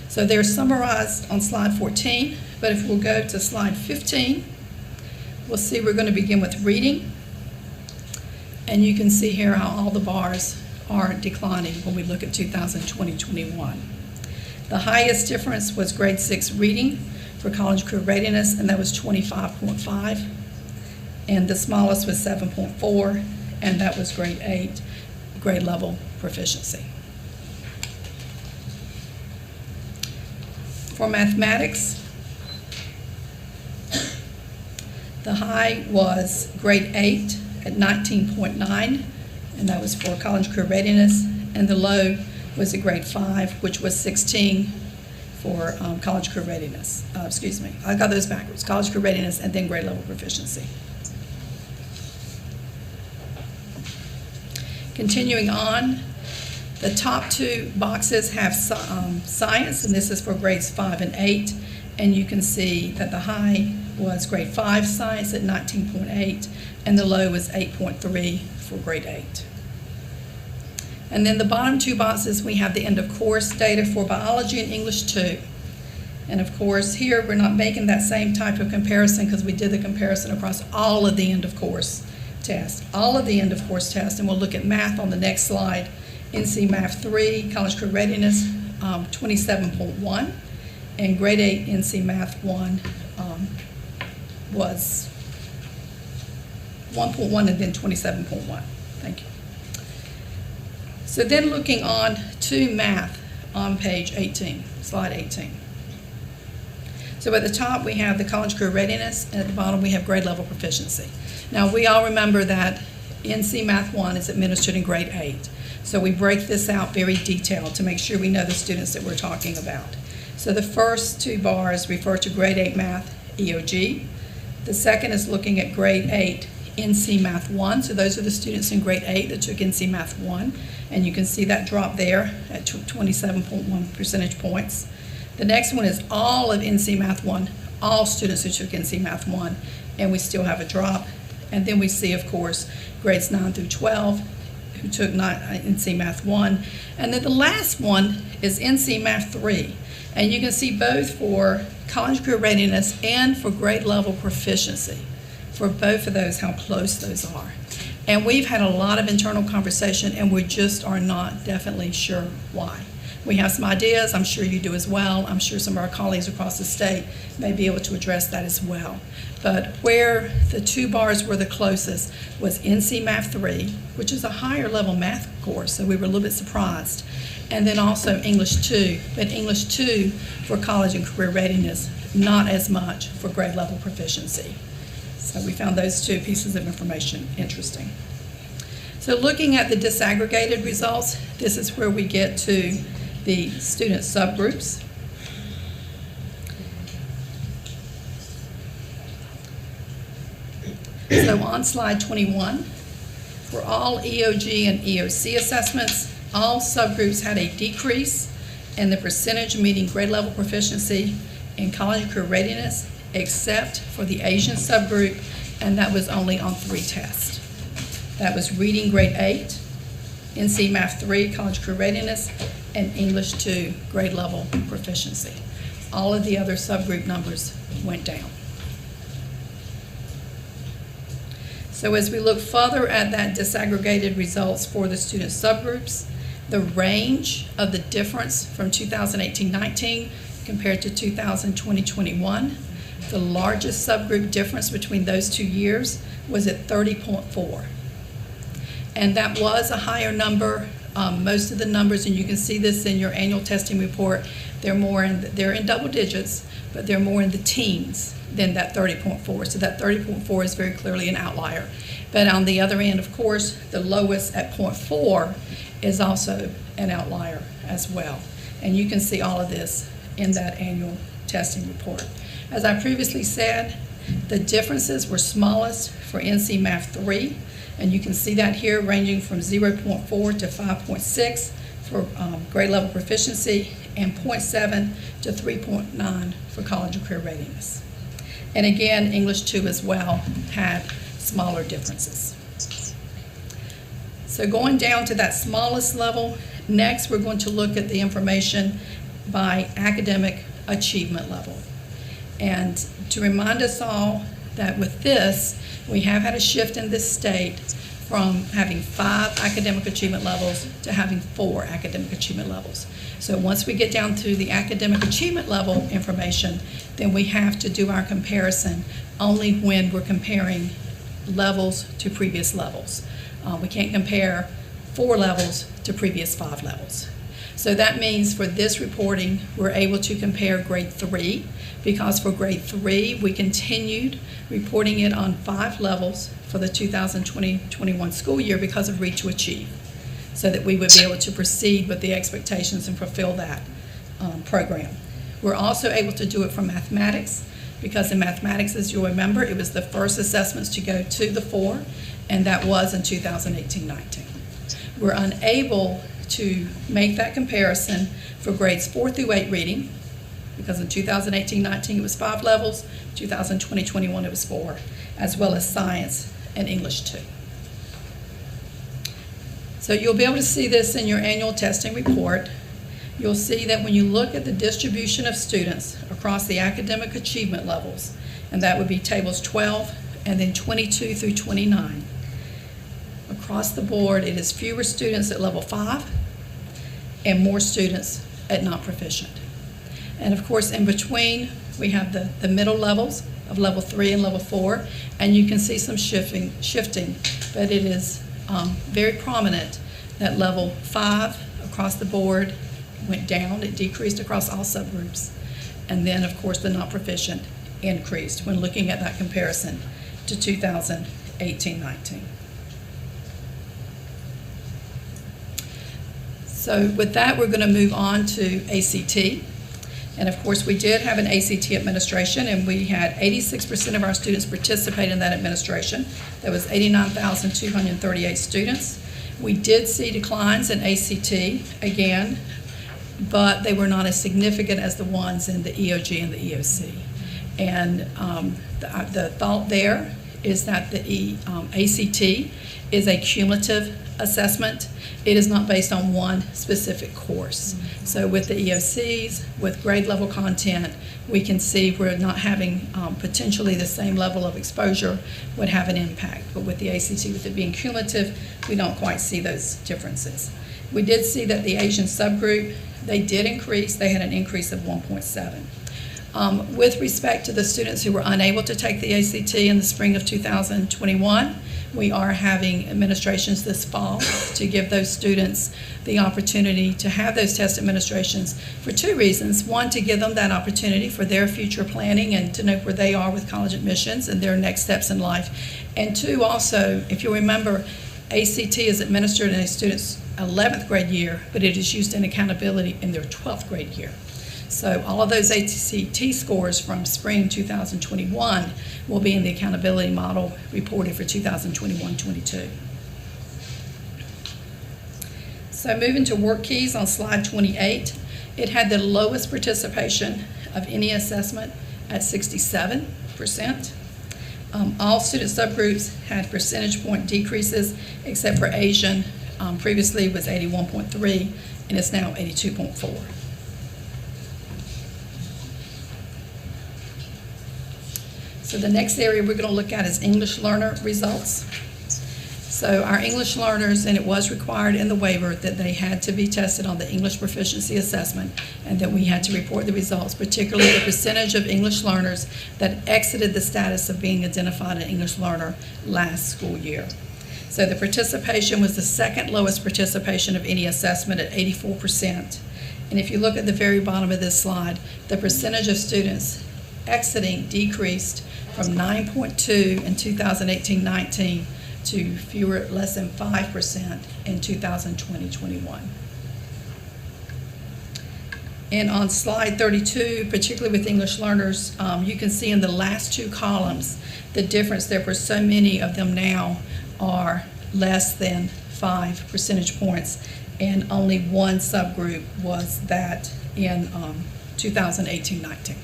So they're summarized on slide 14, but if we'll go to slide 15, we'll see we're going to begin with reading. And you can see here how all the bars are declining when we look at 2020-21. The highest difference was grade 6 reading for college career readiness, and that was 25.5. And the smallest was 7.4, and that was grade 8, grade level proficiency. For mathematics, the high was grade 8 at 19.9, and that was for college career readiness, and the low was a grade 5, which was 16 for college career readiness. Excuse me, I got those backwards. College career readiness and then grade level proficiency. Continuing on, The top two boxes have science, and this is for grades 5 and 8. And you can see that the high was grade 5 science at 19.8, and the low was 8.3 for grade 8. And then the bottom two boxes, we have the end of course data for biology and English 2. And of course, here we're not making that same type of comparison because we did the comparison across all of the end of course tests. All of the end of course tests, and we'll look at math on the next slide. NC Math 3, College Career Readiness, 27.1, and grade 8 NC Math 1 was 1.1 and then 27.1. Thank you. So then looking on to math on page 18, slide 18. So at the top, we have the college career readiness, and at the bottom, we have grade level proficiency. Now, we all remember that NC Math 1 is administered in grade 8. So we break this out very detailed to make sure we know the students that we're talking about. So the first two bars refer to grade 8 math EOG. The second is looking at grade 8 NC Math 1. So those are the students in grade 8 that took NC Math 1. And you can see that drop there at 27.1 percentage points. The next one is all of NC Math 1, all students who took NC Math 1, and we still have a drop. And then we see, of course, grades 9 through 12 who took NC Math 1. And then the last one is NC Math 3. And you can see both for college career readiness and for grade level proficiency, for both of those, how close those are. And we've had a lot of internal conversation, and we just are not definitely sure why. We have some ideas. I'm sure you do as well. I'm sure some of our colleagues across the state may be able to address that as well. But where the two bars were the closest was NC Math 3, which is a higher level math course, so we were a little bit surprised. And then also English 2, but English 2 for college and career readiness, not as much for grade level proficiency. So we found those two pieces of information interesting. So looking at the disaggregated results, this is where we get to the student subgroups. So on slide 21, for all EOG and EOC assessments, all subgroups had a decrease in the percentage meeting grade level proficiency in college and career readiness, except for the Asian subgroup, and that was only on 3 tests. That was reading grade 8, NC Math 3, college career readiness, and English 2, grade level proficiency. All of the other subgroup numbers went down. So as we look further at that disaggregated results for the student subgroups, the range of the difference from 2018-19 compared to 2020-21, the largest subgroup difference between those 2 years was at 30.4. And that was a higher number. Most of the numbers, and you can see this in your annual testing report, they're in double digits, but they're more in the teens than that 30.4. So that 30.4 is very clearly an outlier. But on the other end, of course, the lowest at 0.4 is also an outlier as well. And you can see all of this in that annual testing report. As I previously said, the differences were smallest for NC Math 3, and you can see that here ranging from 0.4 to 5.6 for grade level proficiency, and 0.7 to 3.9 for college and career readiness. And again, English 2 as well had smaller differences. So going down to that smallest level, next we're going to look at the information by academic achievement level. And to remind us all that with this, we have had a shift in this state from having 5 academic achievement levels to having 4 academic achievement levels. So once we get down to the academic achievement level information, then we have to do our comparison only when we're comparing levels to previous levels. We can't compare 4 levels to previous 5 levels. So that means for this reporting, we're able to compare grade 3, because for grade 3, we continued reporting it on 5 levels for the 2020-21 school year because of Read to Achieve, so that we would be able to proceed with the expectations and fulfill that program. We're also able to do it for mathematics, because in mathematics, as you'll remember, it was the first assessments to go to the 4, and that was in 2018-19. We're unable to make that comparison for grades 4 through 8 reading, because in 2018-19 it was 5 levels, 2020-21 it was 4, as well as science and English 2. So you'll be able to see this in your annual testing report. You'll see that when you look at the distribution of students across the academic achievement levels, and that would be tables 12 and then 22 through 29, across the board it is fewer students at level 5 and more students at not proficient. And of course, in between, we have the middle levels of level 3 and level 4, and you can see some shifting, but it is very prominent that level 5 across the board went down. It decreased across all subgroups. And then, of course, the not proficient increased when looking at that comparison to 2018-19. So with that, we're going to move on to ACT. And of course, we did have an ACT administration, and we had 86% of our students participate in that administration. That was 89,238 students. We did see declines in ACT again, but they were not as significant as the ones in the EOG and the EOC. And the thought there is that the ACT is a cumulative assessment. It is not based on one specific course. So with the EOCs, with grade level content, we can see we're not having potentially the same level of exposure would have an impact. But with the ACT, with it being cumulative, we don't quite see those differences. We did see that the Asian subgroup, they did increase. They had an increase of 1.7. With respect to the students who were unable to take the ACT in the spring of 2021, we are having administrations this fall to give those students the opportunity to have those test administrations for 2 reasons. One, to give them that opportunity for their future planning and to know where they are with college admissions and their next steps in life. And 2, also, if you remember, ACT is administered in a student's 11th grade year, but it is used in accountability in their 12th grade year. So all of those ACT scores from spring 2021 will be in the accountability model reported for 2021-22. So moving to work keys on slide 28, it had the lowest participation of any assessment at 67%. All student subgroups had percentage point decreases except for Asian. Previously was 81.3 and it's now 82.4. So the next area we're going to look at is English learner results. So our English learners, and it was required in the waiver that they had to be tested on the English proficiency assessment and that we had to report the results, particularly the percentage of English learners that exited the status of being identified an English learner last school year. So the participation was the second lowest participation of any assessment at 84%. And if you look at the very bottom of this slide, the percentage of students exiting decreased from 9.2 in 2018-19 to less than 5% in 2020-21. And on slide 32, particularly with English learners, you can see in the last 2 columns the difference. There were so many of them now are less than 5 percentage points, and only one subgroup was that in 2018-19.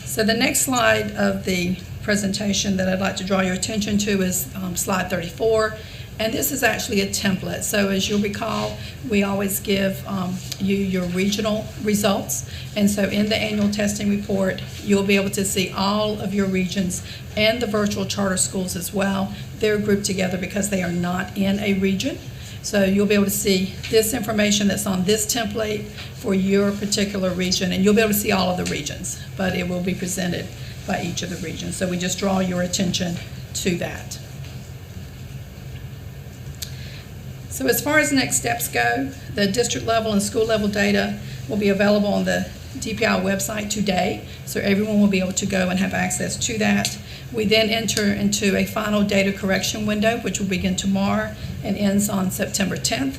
So the next slide of the presentation that I'd like to draw your attention to is slide 34, and this is actually a template. So as you'll recall, we always give you your regional results, and so in the annual testing report, you'll be able to see all of your regions and the virtual charter schools as well. They're grouped together because they are not in a region. So you'll be able to see this information that's on this template for your particular region, and you'll be able to see all of the regions, but it will be presented by each of the regions. So we just draw your attention to that. So as far as next steps go, the district level and school level data will be available on the DPI website today, so everyone will be able to go and have access to that. We then enter into a final data correction window, which will begin tomorrow and ends on September 10th.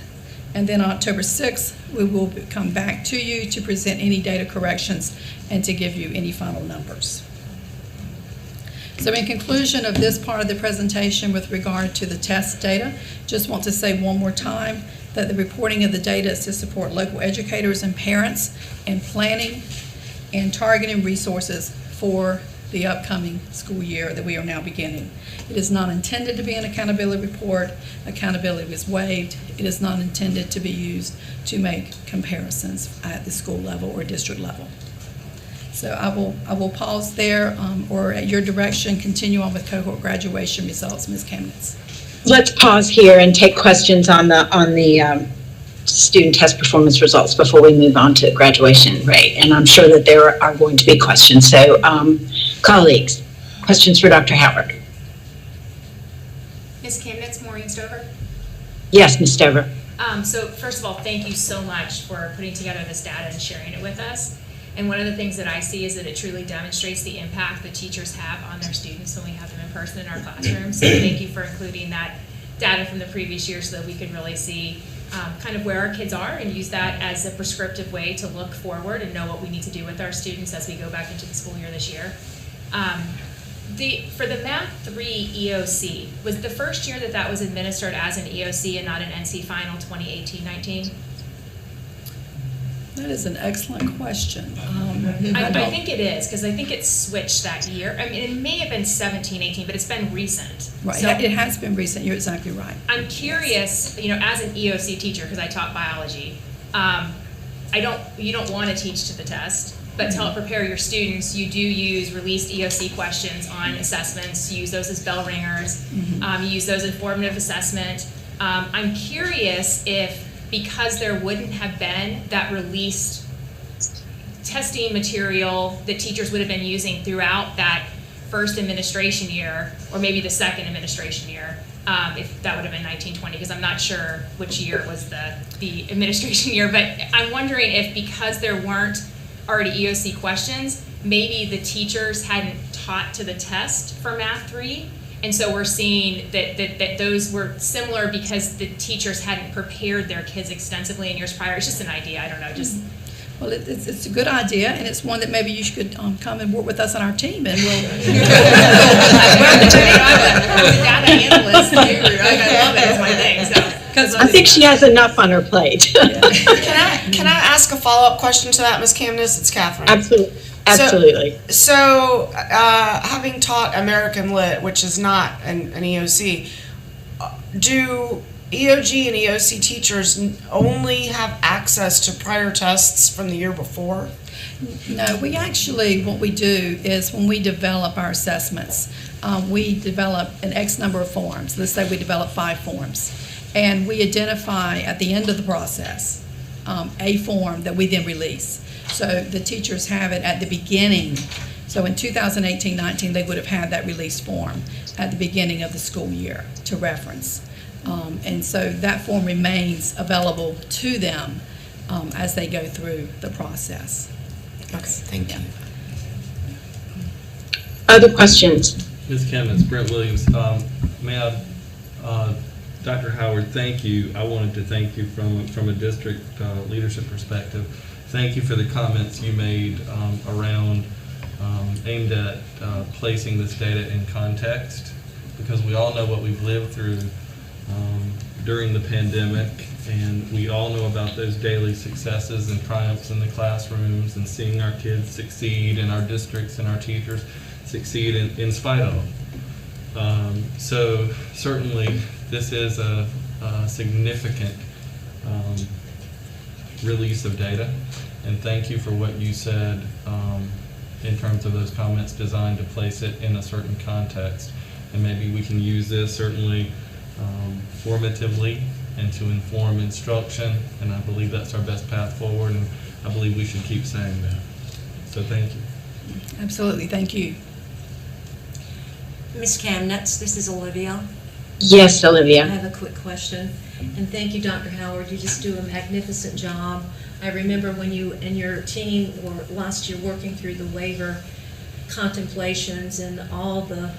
And then on October 6th, we will come back to you to present any data corrections and to give you any final numbers. So in conclusion of this part of the presentation with regard to the test data, just want to say one more time that the reporting of the data is to support local educators and parents in planning and targeting resources for the upcoming school year that we are now beginning. It is not intended to be an accountability report. Accountability was waived. It is not intended to be used to make comparisons at the school level or district level. So I will pause there, or at your direction, continue on with cohort graduation results, Ms. Kamnitz. Let's pause here and take questions on the student test performance results before we move on to graduation rate. And I'm sure that there are going to be questions. So, colleagues, questions for Dr. Howard? Ms. Kamnitz, Maureen Stover. Yes, Ms. Stover. So first of all, thank you so much for putting together this data and sharing it with us. And one of the things that I see is that it truly demonstrates the impact that teachers have on their students when we have them in person in our classrooms. So thank you for including that data from the previous year so that we could really see kind of where our kids are and use that as a prescriptive way to look forward and know what we need to do with our students as we go back into the school year this year. For the Math 3 EOC, was the first year that was administered as an EOC and not an NC Final 2018-19? That is an excellent question. I think it is, because I think it switched that year. I mean, it may have been 17-18, but it's been recent. Right, So it has been recent. You're exactly right. I'm curious, as an EOC teacher, because I taught biology, you don't want to teach to the test, but to help prepare your students, you do use released EOC questions on assessments. You use those as bell ringers. You use those in formative assessment. I'm curious if, because there wouldn't have been that released testing material that teachers would have been using throughout that first administration year, or maybe the second administration year, if that would have been 1920, because I'm not sure which year was the administration year, but I'm wondering if, because there weren't already EOC questions, maybe the teachers hadn't taught to the test for Math 3, and so we're seeing that those were similar because the teachers hadn't prepared their kids extensively in years prior. It's just an idea, I don't know, just... Well, it's a good idea, and it's one that maybe you should come and work with us on our team, and we'll... I'm a data analyst, guru. I love it, it's my thing, so... I think she has enough on her plate. Can I ask a follow-up question to that, Ms. Kamnitz? It's Catherine. Absolutely. So, having taught American Lit, which is not an EOC, do EOG and EOC teachers only have access to prior tests from the year before? No, we actually, what we do is when we develop our assessments, we develop an X number of forms. Let's say we develop 5 forms. And we identify at the end of the process a form that we then release. So the teachers have it at the beginning. So in 2018-19, they would have had that released form at the beginning of the school year to reference. And so that form remains available to them as they go through the process. Okay, thank you. Other questions? Ms. Kamnitz, Brent Williams. May I, Dr. Howard, thank you. I wanted to thank you from a district leadership perspective. Thank you for the comments you made around aimed at placing this data in context, because we all know what we've lived through during the pandemic, and we all know about those daily successes and triumphs in the classrooms and seeing our kids succeed and our districts and our teachers succeed in spite of them. So certainly this is a significant release of data, and thank you for what you said in terms of those comments designed to place it in a certain context. And maybe we can use this certainly formatively and to inform instruction, and I believe that's our best path forward, and I believe we should keep saying that. So thank you. Absolutely, thank you. Ms. Kamnitz, this is Olivia. Yes, Olivia. I have a quick question, and thank you, Dr. Howard. You just do a magnificent job. I remember when you and your team were last year working through the waiver contemplations and all the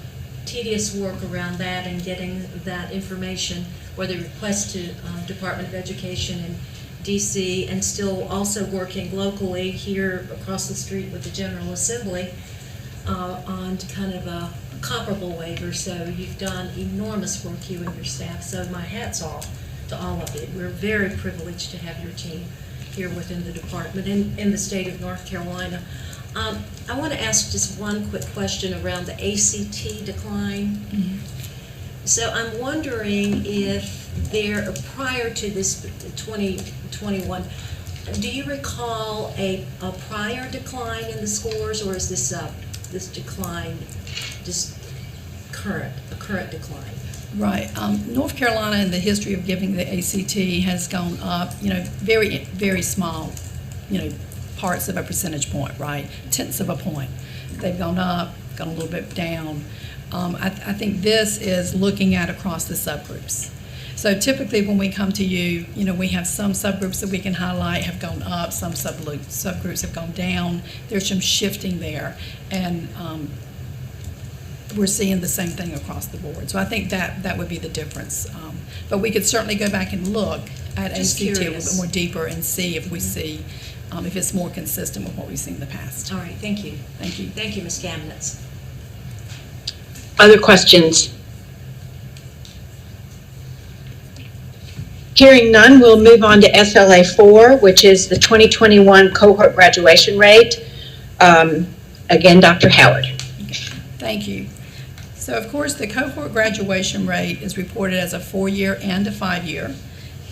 tedious work around that and getting that information, or the request to Department of Education in DC, and still also working locally here across the street with the General Assembly on kind of a comparable waivers, so you've done enormous work, you and your staff, so my hat's off to all of you. We're very privileged to have your team here within the department and in the state of North Carolina. I want to ask just one quick question around the ACT decline. So I'm wondering if there, prior to this 2021, do you recall a prior decline in the scores, or is this this decline just a current decline? Right. North Carolina, in the history of giving the ACT, has gone up, very, very small, parts of a percentage point, right? Tenths of a point. They've gone up, gone a little bit down. I think this is looking at across the subgroups. So typically when we come to you, we have some subgroups that we can highlight have gone up, some subgroups have gone down. There's some shifting there. And we're seeing the same thing across the board. So I think that would be the difference. But we could certainly go back and look at Just ACT a little curious. bit more deeper and see if we see, if it's more consistent with what we've seen in the past. All right, thank you. Thank you. Thank you, Ms. Kamenetz. Other questions? Hearing none, we'll move on to SLA 4, which is the 2021 cohort graduation rate. Again, Dr. Howard. Thank you. So of course, the cohort graduation rate is reported as a 4-year and a 5-year.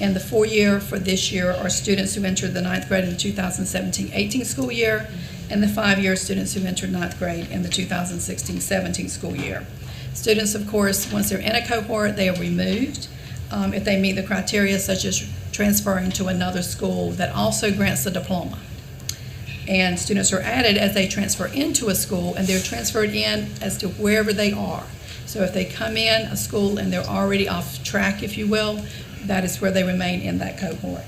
And the 4-year for this year are students who entered the 9th grade in the 2017-18 school year, and the 5-year students who entered 9th grade in the 2016-17 school year. Students, of course, once they're in a cohort, they are removed if they meet the criteria, such as transferring to another school that also grants a diploma. And students are added as they transfer into a school, and they're transferred in as to wherever they are. So if they come in a school and they're already off track, if you will, that is where they remain in that cohort.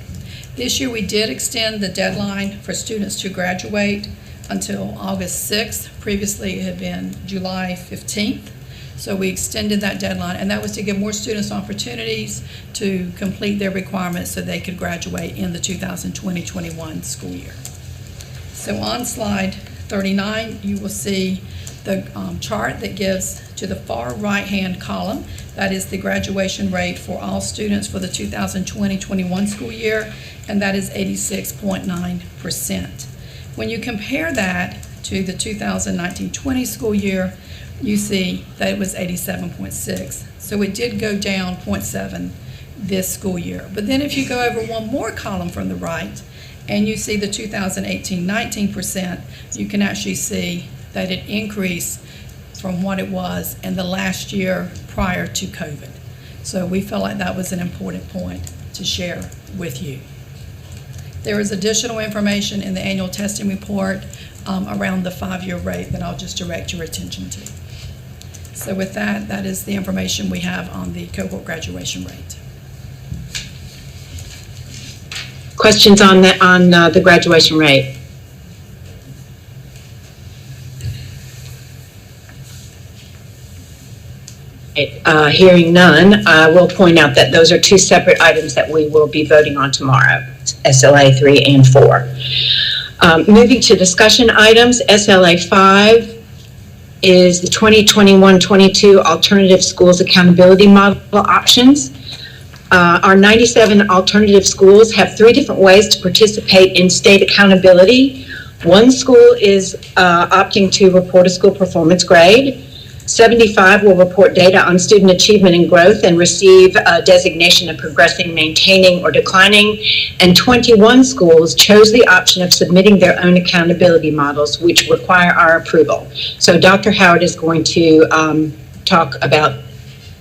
This year we did extend the deadline for students to graduate until August 6th. Previously it had been July 15th. So we extended that deadline, and that was to give more students opportunities to complete their requirements so they could graduate in the 2020-21 school year. So on slide 39, you will see the chart that gives to the far right-hand column, that is the graduation rate for all students for the 2020-21 school year, and that is 86.9%. When you compare that to the 2019-20 school year, you see that it was 87.6. So it did go down 0.7 this school year. But then if you go over one more column from the right, and you see the 2018-19%, you can actually see that it increased from what it was in the last year prior to COVID. So we felt like that was an important point to share with you. There is additional information in the annual testing report around the 5-year rate that I'll just direct your attention to. So with that, that is the information we have on the cohort graduation rate. Questions on the graduation rate? Hearing none, I will point out that those are two separate items that we will be voting on tomorrow, SLA 3 and 4. Moving to discussion items, SLA 5 is the 2021-22 Alternative Schools Accountability Model options. Our 97 alternative schools have 3 different ways to participate in state accountability. One school is opting to report a school performance grade. 75 will report data on student achievement and growth and receive a designation of progressing, maintaining, or declining. And 21 schools chose the option of submitting their own accountability models, which require our approval. So Dr. Howard is going to talk about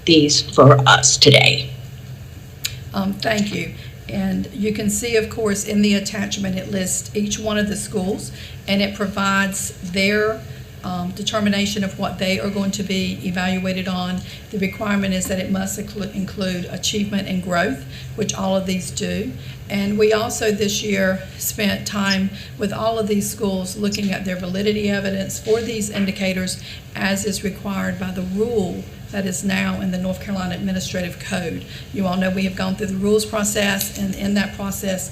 these for us today. Thank you. And you can see, of course, in the attachment, it lists each one of the schools, and it provides their determination of what they are going to be evaluated on. The requirement is that it must include achievement and growth, which all of these do. And we also this year spent time with all of these schools looking at their validity evidence for these indicators as is required by the rule that is now in the North Carolina Administrative Code. You all know we have gone through the rules process, and in that process,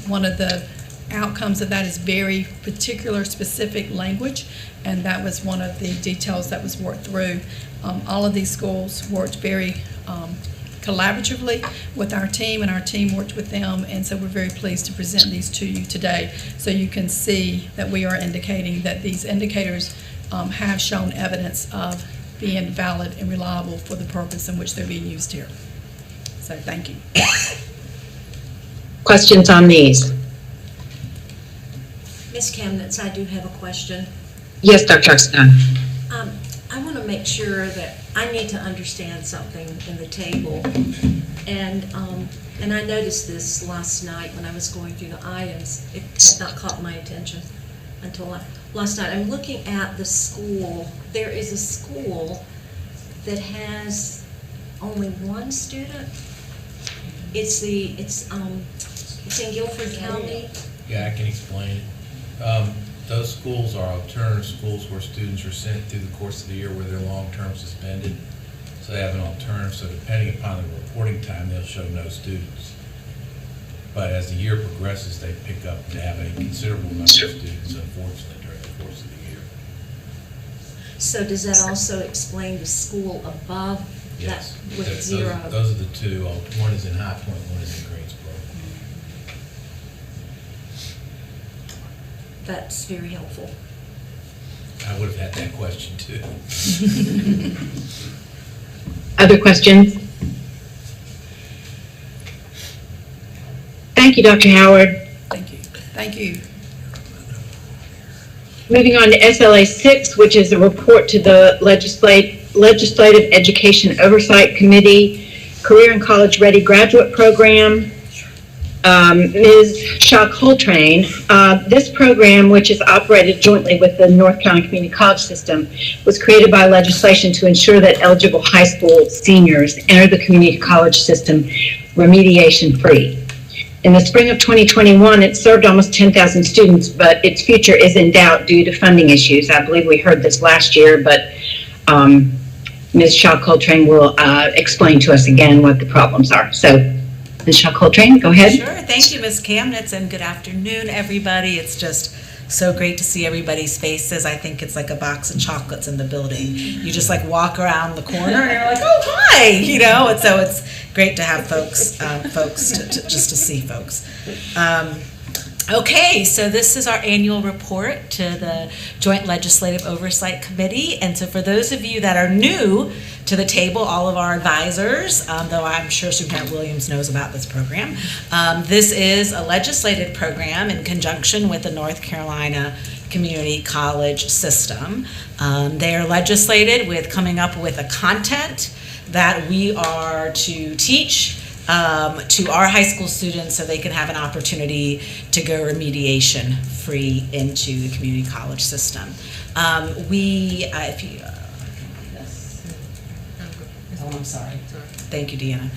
one of the outcomes of that is very particular, specific language, and that was one of the details that was worked through. All of these schools worked very collaboratively with our team, and our team worked with them, and so we're very pleased to present these to you today so you can see that we are indicating that these indicators have shown evidence of being valid and reliable for the purpose in which they're being used here. So thank you. Questions on these? Ms. Chemnitz, I do have a question. Yes, Dr. Huxton. I want to make sure that I need to understand something in the table. And I noticed this last night when I was going through the items. It had not caught my attention until last night. I'm looking at the school. There is a school that has only one student. It's in Guilford County. Yeah, I can explain it. Those schools are alternative schools where students are sent through the course of the year where they're long-term suspended. So they have an alternative, so depending upon the reporting time, they'll show no students. But as the year progresses, they pick up to have a considerable number of students, unfortunately, during the course of the year. So does that also explain the school above Yes. that with zero? Those are the two. One is in High Point, one is in Greensboro. That's very helpful. I would have had that question too. Other questions? Thank you, Dr. Howard. Thank you. Thank you. Moving on to SLA 6, which is a report to the Legislative Education Oversight Committee, Career and College Ready Graduate Program. Ms. Shaw Coltrane, this program, which is operated jointly with the North Carolina Community College System, was created by legislation to ensure that eligible high school seniors enter the community college system remediation-free. In the spring of 2021, it served almost 10,000 students, but its future is in doubt due to funding issues. I believe we heard this last year, but Ms. Shaw Coltrane will explain to us again what the problems are. So, Ms. Shaw Coltrane, go ahead. Sure. Thank you, Ms. Chemnitz, and good afternoon, everybody. It's just so great to see everybody's faces. I think it's like a box of chocolates in the building. You just like walk around the corner and you're like, oh, hi, you know, and so it's great to have folks just to see folks. Okay, so this is our annual report to the Joint Legislative Oversight Committee. And so for those of you that are new to the table, all of our advisors, though I'm sure Superintendent Williams knows about this program, this is a legislative program in conjunction with the North Carolina Community College System. They are legislated with coming up with a content that we are to teach to our high school students so they can have an opportunity to go remediation free into the community college system. If you, oh, I'm sorry. Thank you, Deanna.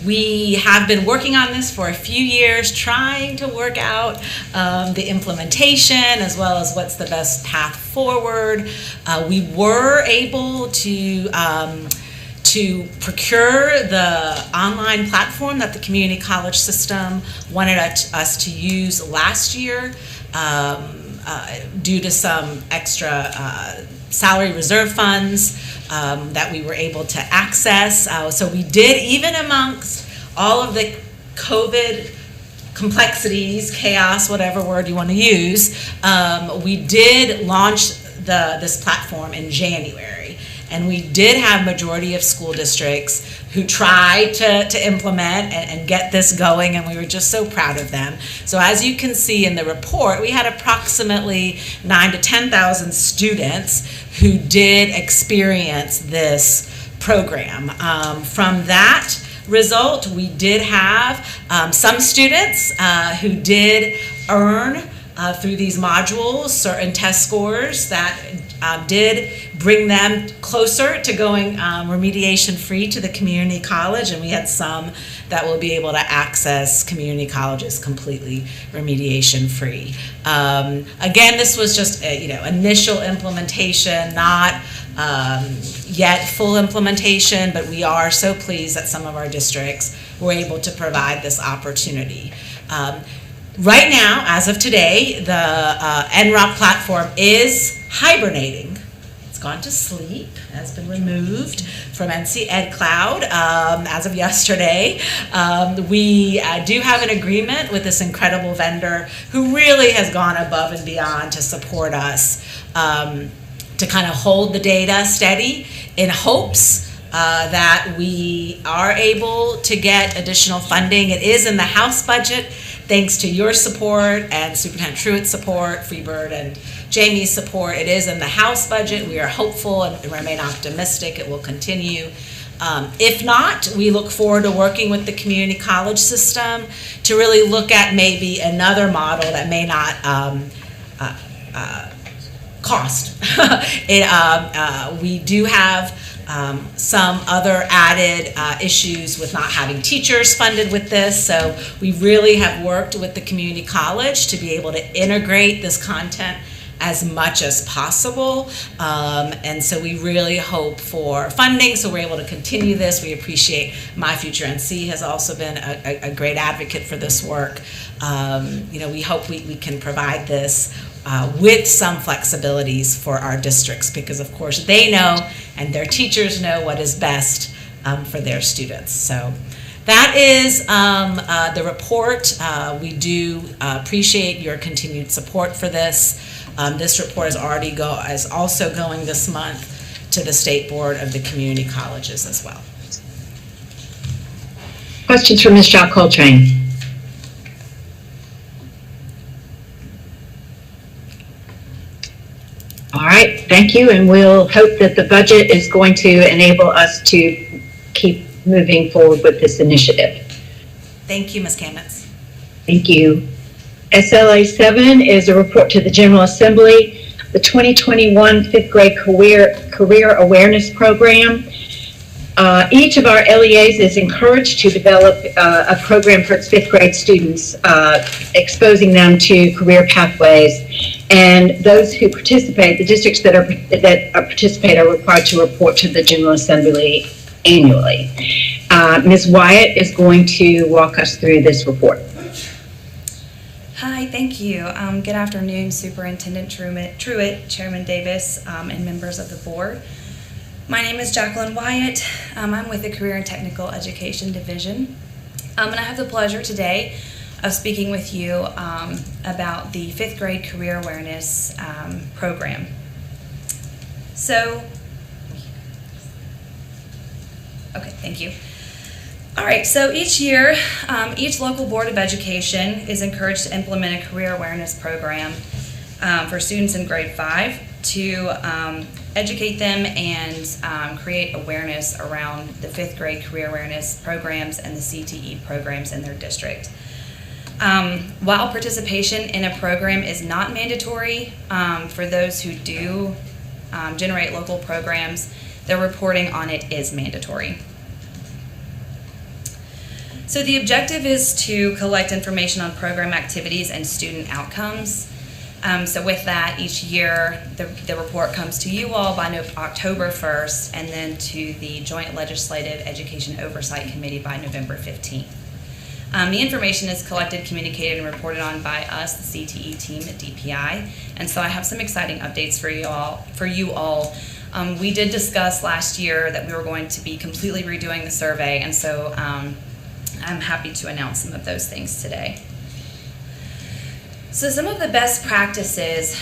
We have been working on this for a few years, trying to work out the implementation as well as what's the best path forward. We were able to procure the online platform that the community college system wanted us to use last year due to some extra salary reserve funds that we were able to access. So we did, even amongst all of the COVID complexities, chaos, whatever word you want to use, we did launch this platform in January. And we did have majority of school districts who tried to implement and get this going, and we were just so proud of them. So as you can see in the report, we had approximately 9,000 to 10,000 students who did experience this program. From that result, we did have some students who did earn through these modules certain test scores that did bring them closer to going remediation free to the community college, and we had some that will be able to access community colleges completely remediation free. Again, this was just initial implementation, not yet full implementation, but we are so pleased that some of our districts were able to provide this opportunity. Right now, as of today, the NROC platform is hibernating. It's gone to sleep, has been removed from NC Ed Cloud as of yesterday. We do have an agreement with this incredible vendor who really has gone above and beyond to support us to kind of hold the data steady in hopes that we are able to get additional funding. It is in the House budget, thanks to your support and Superintendent Truitt's support, Freebird and Jamie's support. It is in the House budget. We are hopeful and remain optimistic it will continue. If not, we look forward to working with the community college system to really look at maybe another model that may not cost. We do have some other added issues with not having teachers funded with this, so we really have worked with the community college to be able to integrate this content as much as possible, and so we really hope for funding so we're able to continue this. We appreciate My Future NC has also been a great advocate for this work. We hope we can provide this with some flexibilities for our districts, because of course they know and their teachers know what is best for their students. So that is the report. We do appreciate your continued support for this. This report is also going this month to the State Board of the Community Colleges as well. Questions for Ms. Shaw Coltrane? All right, thank you, and we'll hope that the budget is going to enable us to keep moving forward with this initiative. Thank you, Ms. Kamitz. Thank you. SLA 7 is a report to the General Assembly, the 2021 fifth grade career awareness program. Each of our LEAs is encouraged to develop a program for its fifth grade students, exposing them to career pathways. And those who participate, the districts that participate are required to report to the General Assembly annually. Ms. Wyatt is going to walk us through this report. Hi, thank you. Good afternoon, Superintendent Truitt, Chairman Davis, and members of the board. My name is Jacqueline Wyatt. I'm with the Career and Technical Education Division. And I have the pleasure today of speaking with you about the fifth grade career awareness program. Okay, thank you. All right, so each year, each local board of education is encouraged to implement a career awareness program for students in grade 5 to educate them and create awareness around the fifth grade career awareness programs and the CTE programs in their district. While participation in a program is not mandatory for those who do generate local programs, the reporting on it is mandatory. So the objective is to collect information on program activities and student outcomes. So with that, each year, the report comes to you all by October 1st, and then to the Joint Legislative Education Oversight Committee by November 15th. The information is collected, communicated, and reported on by us, the CTE team at DPI, and so I have some exciting updates for you all. We did discuss last year that we were going to be completely redoing the survey, and so I'm happy to announce some of those things today. So some of the best practices,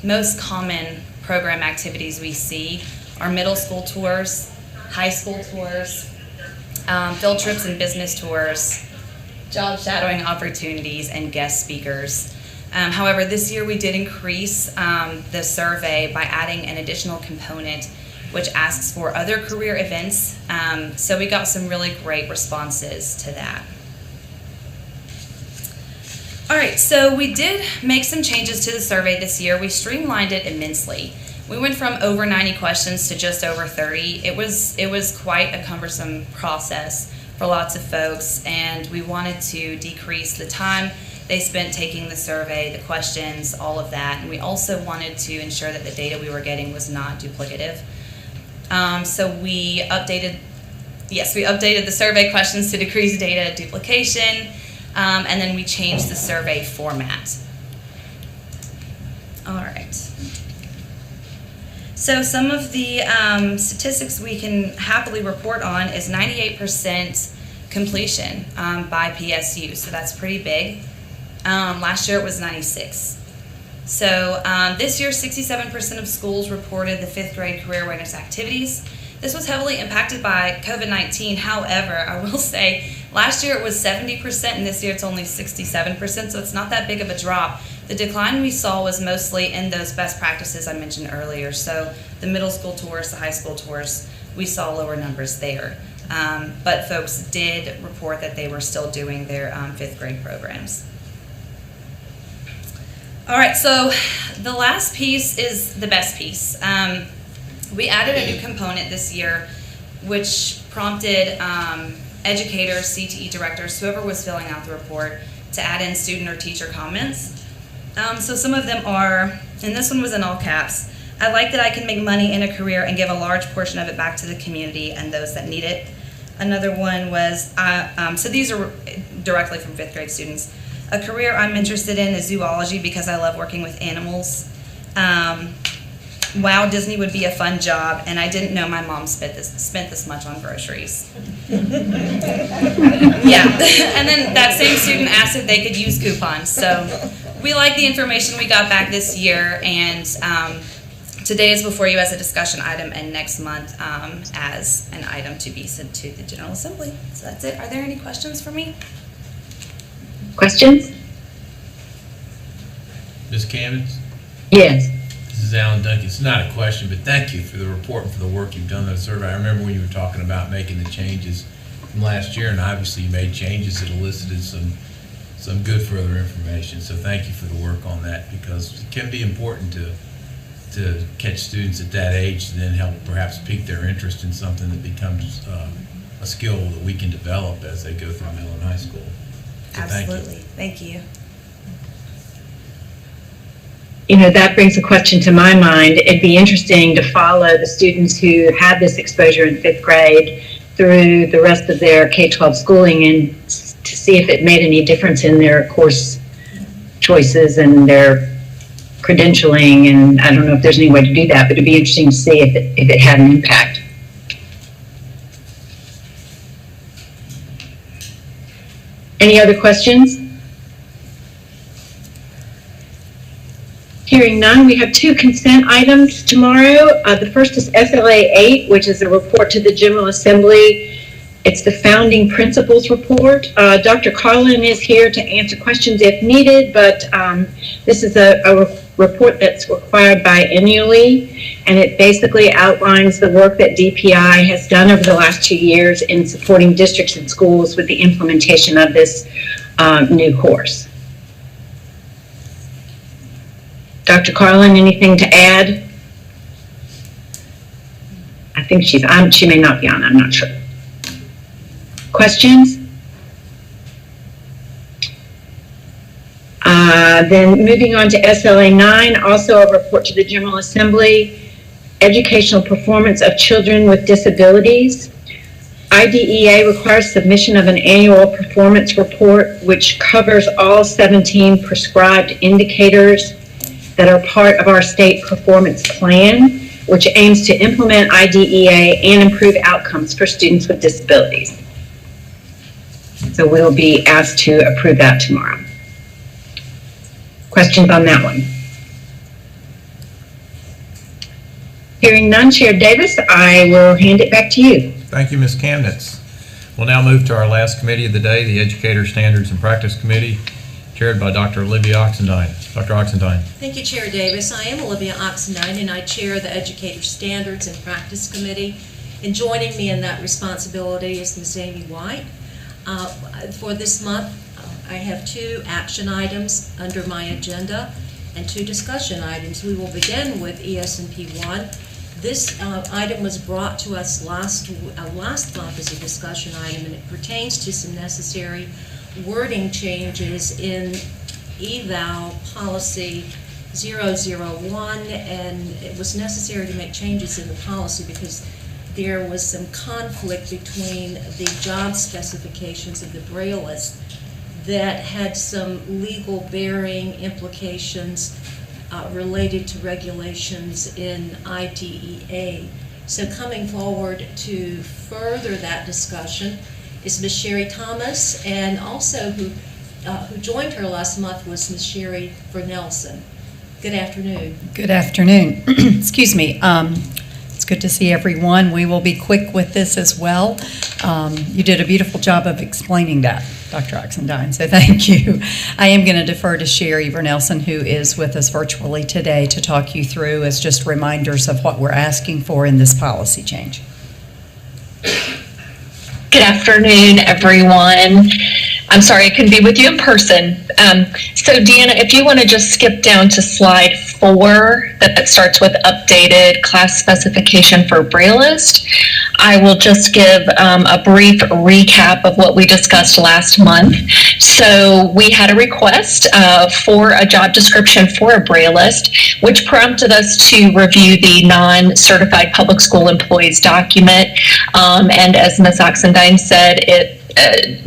most common program activities we see are middle school tours, high school tours, field trips and business tours, job shadowing opportunities, and guest speakers. However, this year we did increase the survey by adding an additional component which asks for other career events. So we got some really great responses to that. All right, so we did make some changes to the survey this year. We streamlined it immensely. We went from over 90 questions to just over 30. It was quite a cumbersome process for lots of folks, and we wanted to decrease the time they spent taking the survey, the questions, all of that. And we also wanted to ensure that the data we were getting was not duplicative. So we updated the survey questions to decrease data duplication. And then we changed the survey format. All right. So some of the statistics we can happily report on is 98% completion by PSU. So that's pretty big. Last year it was 96. So this year, 67% of schools reported the 5th grade career awareness activities. This was heavily impacted by COVID-19. However, I will say last year it was 70% and this year it's only 67%, so it's not that big of a drop. The decline we saw was mostly in those best practices I mentioned earlier. So the middle school tours, the high school tours, we saw lower numbers there. But folks did report that they were still doing their 5th grade programs. All right, so the last piece is the best piece. We added a new component this year, which prompted educators, CTE directors, whoever was filling out the report, to add in student or teacher comments. So some of them are, and this one was in all caps, I like that I can make money in a career and give a large portion of it back to the community and those that need it. Another one was, so these are directly from 5th grade students. A career I'm interested in is zoology because I love working with animals. Wow, Disney would be a fun job, and I didn't know my mom spent this much on groceries. Yeah, and then that same student asked if they could use coupons. So we like the information we got back this year, and today is before you as a discussion item, and next month as an item to be sent to the General Assembly. So that's it. Are there any questions for me? Questions? Ms. Kamens? Yes. This is Alan Duncan. It's not a question, but thank you for the report and for the work you've done on the survey. I remember when you were talking about making the changes from last year, and obviously you made changes that elicited some good further information. So thank you for the work on that, because it can be important to catch students at that age and then help perhaps pique their interest in something that becomes a skill that we can develop as they go through middle and high school. So Absolutely. Thank you. You know, that brings a question to my mind. It'd be interesting to follow the students who had this exposure in 5th grade through the rest of their K-12 schooling and to see if it made any difference in their course choices and their credentialing. And I don't know if there's any way to do that, but it'd be interesting to see if it had an impact. Any other questions? Hearing none, we have 2 consent items tomorrow. The first is SLA 8, which is a report to the General Assembly. It's the Founding Principles Report. Dr. Carlin is here to answer questions if needed, but this is a report that's required biennially, and it basically outlines the work that DPI has done over the last 2 years in supporting districts and schools with the implementation of this new course. Dr. Carlin, anything to add? I think she may not be on, I'm not sure. Questions? Then moving on to SLA 9, also a report to the General Assembly, educational performance of children with disabilities. IDEA requires submission of an annual performance report which covers all 17 prescribed indicators that are part of our state performance plan, which aims to implement IDEA and improve outcomes for students with disabilities. So we'll be asked to approve that tomorrow. Questions on that one? Hearing none, Chair Davis, I will hand it back to you. Thank you, Ms. Kamnitz. We'll now move to our last committee of the day, the Educator Standards and Practice Committee, chaired by Dr. Olivia Oxendine. Dr. Oxendine. Thank you, Chair Davis. I am Olivia Oxendine, and I chair the Educator Standards and Practice Committee. And joining me in that responsibility is Ms. Amy White. For this month, I have 2 action items under my agenda and 2 discussion items. We will begin with ES&P 1. This item was brought to us last month as a discussion item, and it pertains to some necessary wording changes in eval policy 001, and it was necessary to make changes in the policy because there was some conflict between the job specifications of the Braillist that had some legal bearing implications related to regulations in IDEA. So coming forward to further that discussion is Ms. Sherry Thomas, and also who joined her last month was Ms. Sherry Vernelson. Good afternoon. Good afternoon. Excuse me. It's good to see everyone. We will be quick with this as well. You did a beautiful job of explaining that, Dr. Oxendine, so thank you. I am going to defer to Sherry Vernelson, who is with us virtually today, to talk you through as just reminders of what we're asking for in this policy change. Good afternoon, everyone. I'm sorry I couldn't be with you in person. So Deanna, if you want to just skip down to slide 4, that starts with updated class specification for Braillist. I will just give a brief recap of what we discussed last month. So we had a request for a job description for a Braillist, which prompted us to review the non-certified public school employees document. And as Ms. Oxendine said, it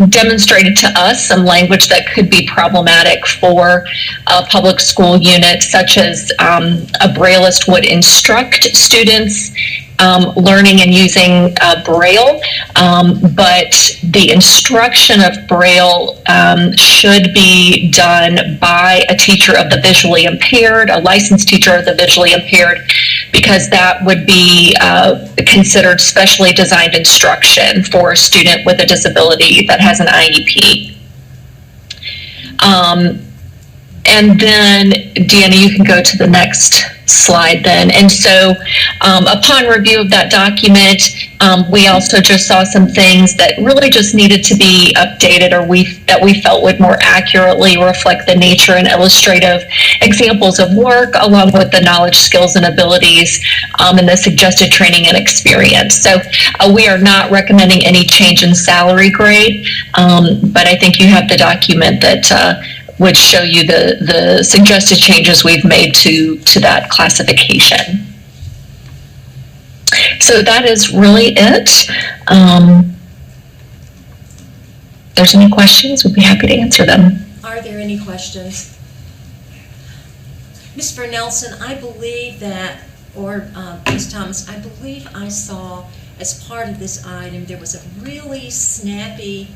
demonstrated to us some language that could be problematic for a public school unit, such as a Braillist would instruct students learning and using Braille, but the instruction of Braille should be done by a teacher of the visually impaired, a licensed teacher of the visually impaired, because that would be considered specially designed instruction for a student with a disability that has an IEP. And then, Deanna, you can go to the next slide then. And so upon review of that document, we also just saw some things that really just needed to be updated, or that we felt would more accurately reflect the nature and illustrative examples of work, along with the knowledge, skills, and abilities, and the suggested training and experience. So we are not recommending any change in salary grade, but I think you have the document that would show you the suggested changes we've made to that classification. So that is really it. If there's any questions, we'd be happy to answer them. Are there any questions? Ms. Vernelson, I believe that, or Ms. Thomas, I believe I saw as part of this item, there was a really snappy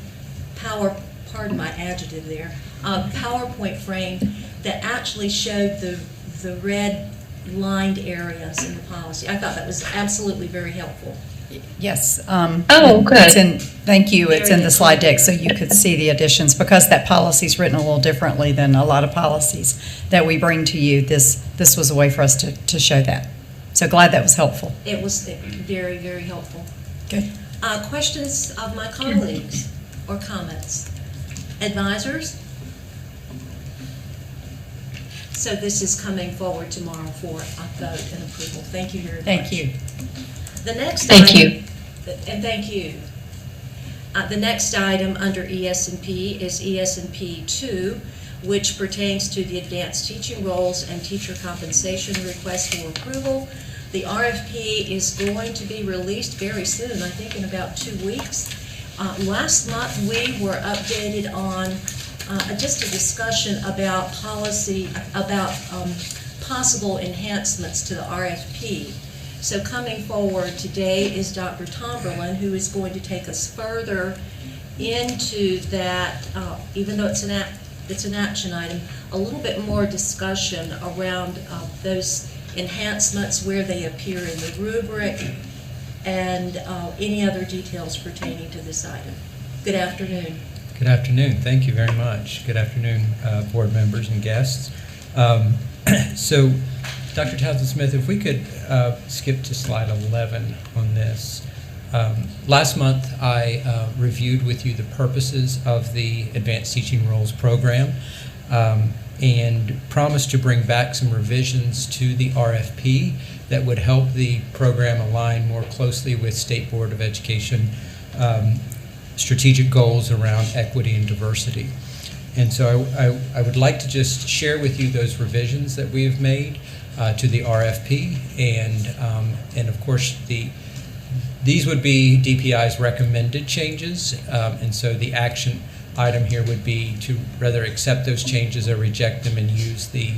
pardon my adjective there, PowerPoint frame that actually showed the red lined areas in the policy. I thought that was absolutely very helpful. Yes. Oh, good. Thank you. It's in the slide deck so you could see the additions, because that policy is written a little differently than a lot of policies that we bring to you. This was a way for us to show that. So glad that was helpful. It was very, very helpful. Good. Questions of my colleagues or comments? Advisors? So this is coming forward tomorrow for a vote and approval. Thank you very much. Thank you. The next Thank item, you. And thank you. The next item under ES&P is ES&P 2, which pertains to the advanced teaching roles and teacher compensation request for approval. The RFP is going to be released very soon, I think in about 2 weeks. Last month we were updated on just a discussion about policy, about possible enhancements to the RFP. So coming forward today is Dr. Tomberlin, who is going to take us further into that, even though it's an action item, a little bit more discussion around those enhancements, where they appear in the rubric, and any other details pertaining to this item. Good afternoon. Good afternoon. Thank you very much. Good afternoon, board members and guests. So, Dr. Townsend-Smith, if we could skip to slide 11 on this. Last month, I reviewed with you the purposes of the Advanced Teaching Roles program and promised to bring back some revisions to the RFP that would help the program align more closely with State Board of Education strategic goals around equity and diversity. And so I would like to just share with you those revisions that we have made to the RFP, and of course these would be DPI's recommended changes, and so the action item here would be to rather accept those changes or reject them and use the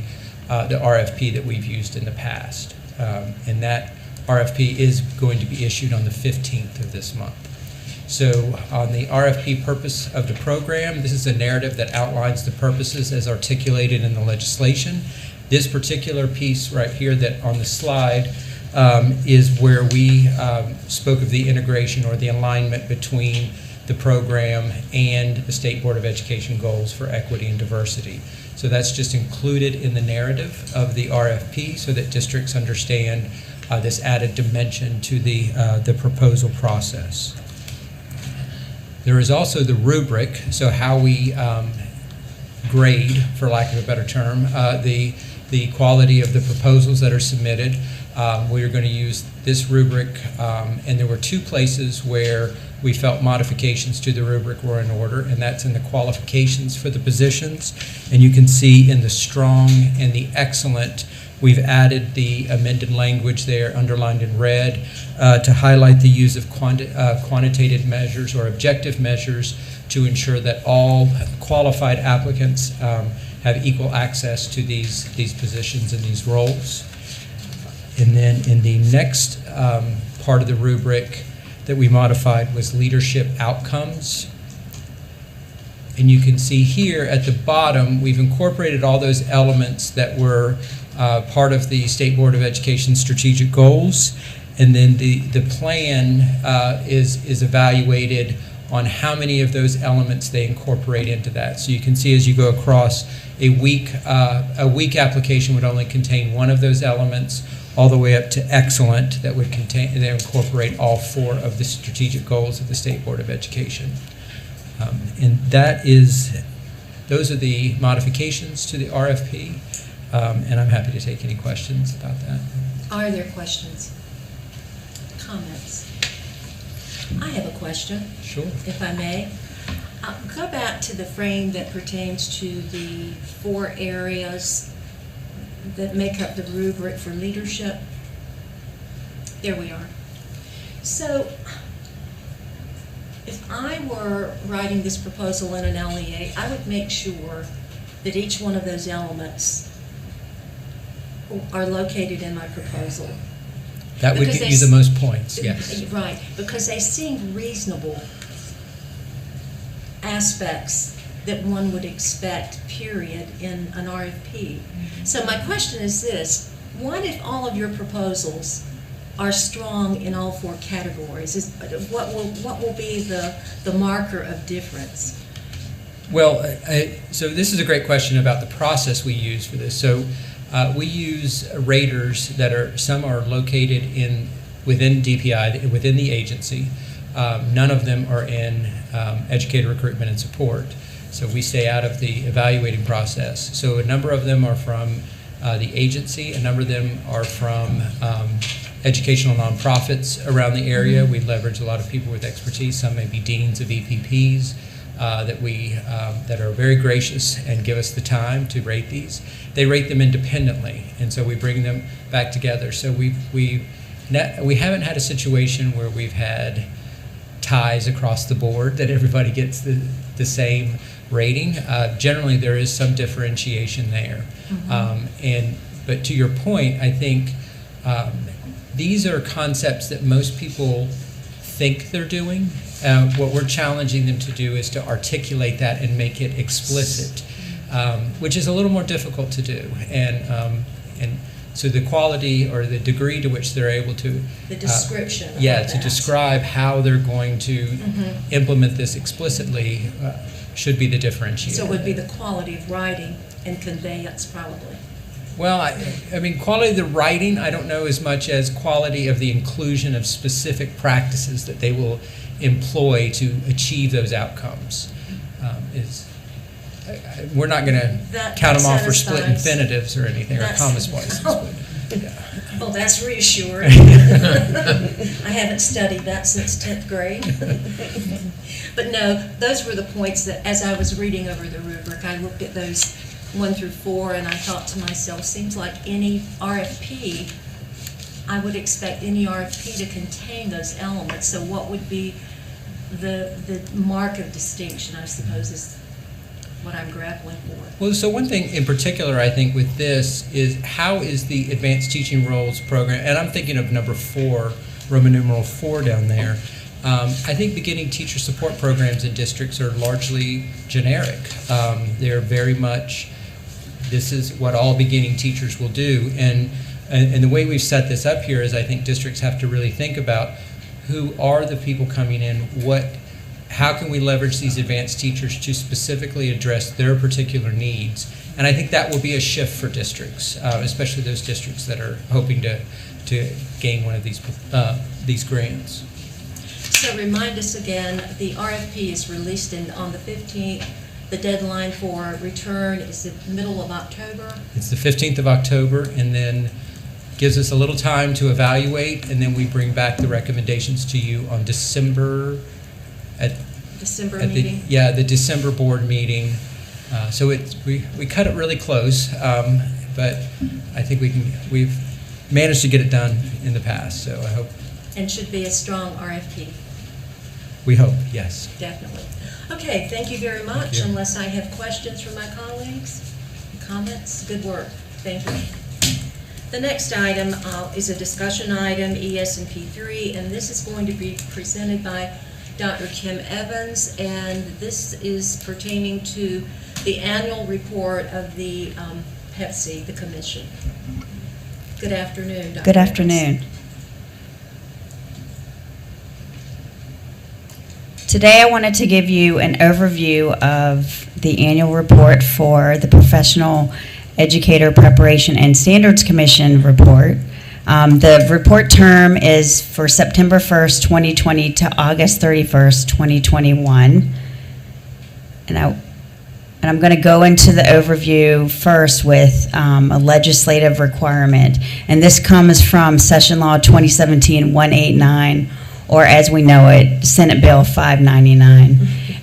RFP that we've used in the past. And that RFP is going to be issued on the 15th of this month. So on the RFP purpose of the program, this is a narrative that outlines the purposes as articulated in the legislation. This particular piece right here that on the slide is where we spoke of the integration or the alignment between the program and the State Board of Education goals for equity and diversity. So that's just included in the narrative of the RFP so that districts understand this added dimension to the proposal process. There is also the rubric, so how we grade, for lack of a better term, the quality of the proposals that are submitted. We are going to use this rubric, and there were two places where we felt modifications to the rubric were in order, and that's in the qualifications for the positions. And you can see in the strong and the excellent, we've added the amended language there, underlined in red, to highlight the use of quantitative measures or objective measures to ensure that all qualified applicants have equal access to these positions and these roles. And then in the next part of the rubric that we modified was leadership outcomes. And you can see here at the bottom, we've incorporated all those elements that were part of the State Board of Education strategic goals. And then the plan is evaluated on how many of those elements they incorporate into that. So you can see as you go across, a weak application would only contain one of those elements, all the way up to excellent that would contain, they incorporate all four of the strategic goals of the State Board of Education. And those are the modifications to the RFP, and I'm happy to take any questions about that. Are there questions? Comments? I have a question. Sure. If I may. Go back to the frame that pertains to the 4 areas that make up the rubric for leadership. There we are. So, if I were writing this proposal in an LEA, I would make sure that each one of those elements are located in my proposal. That would get you the most points, yes. Right, because they seem reasonable aspects that one would expect, period, in an RFP. So my question is this: what if all of your proposals are strong in all 4 categories? What will be the marker of difference? Well, so this is a great question about the process we use for this. So we use raters that some are located within DPI, within the agency. None of them are in educator recruitment and support. So we stay out of the evaluating process. So a number of them are from the agency. A number of them are from educational nonprofits around the area. We leverage a lot of people with expertise. Some may be deans of EPPs that are very gracious and give us the time to rate these. They rate them independently, and so we bring them back together. So we haven't had a situation where we've had ties across the board that everybody gets the same rating. Generally, there is some differentiation there. Mm-hmm. But to your point, I think these are concepts that most people think they're doing. What we're challenging them to do is to articulate that and make it explicit, which is a little more difficult to do. And so the quality or the degree to which they're able to the description to describe how they're going to implement this explicitly should be the differentiator. So it would be the quality of writing and conveyance, probably. Well, I mean, quality of the writing, I don't know as much as quality of the inclusion of specific practices that they will employ to achieve those outcomes. We're not going to count them off for split infinitives or anything, or comma splices. Well, that's reassuring. I haven't studied that since 10th grade. But no, those were the points that, as I was reading over the rubric, I looked at those 1 through 4, and I thought to myself, seems like any RFP, I would expect any RFP to contain those elements. So what would be the mark of distinction, I suppose, is what I'm grappling for. Well, so one thing in particular, I think, with this is how is the Advanced Teaching Roles program, and I'm thinking of number 4, Roman numeral 4 down there. I think beginning teacher support programs in districts are largely generic. They're very much, this is what all beginning teachers will do. And the way we've set this up here is I think districts have to really think about who are the people coming in, how can we leverage these advanced teachers to specifically address their particular needs? And I think that will be a shift for districts, especially those districts that are hoping to gain one of these grants. So remind us again, the RFP is released on the 15th. The deadline for return is the middle of October. It's the 15th of October, and then gives us a little time to evaluate, and then we bring back the recommendations to you on December meeting? The December board meeting. So we cut it really close, but I think we've managed to get it done in the past, so I hope. And should be a strong RFP. We hope, yes. Definitely. Okay, thank you very much. Thank you. Unless I have questions from my colleagues, comments, good work. Thank you. The next item is a discussion item, ES&P 3, and this is going to be presented by Dr. Kim Evans, and this is pertaining to the annual report of the PEPSI, the commission. Good afternoon, Dr. Good Evans. afternoon. Today I wanted to give you an overview of the annual report for the Professional Educator Preparation and Standards Commission report. The report term is for September 1st, 2020 to August 31st, 2021. And I'm going to go into the overview first with a legislative requirement. And this comes from Session Law 2017-189, or as we know it, Senate Bill 599.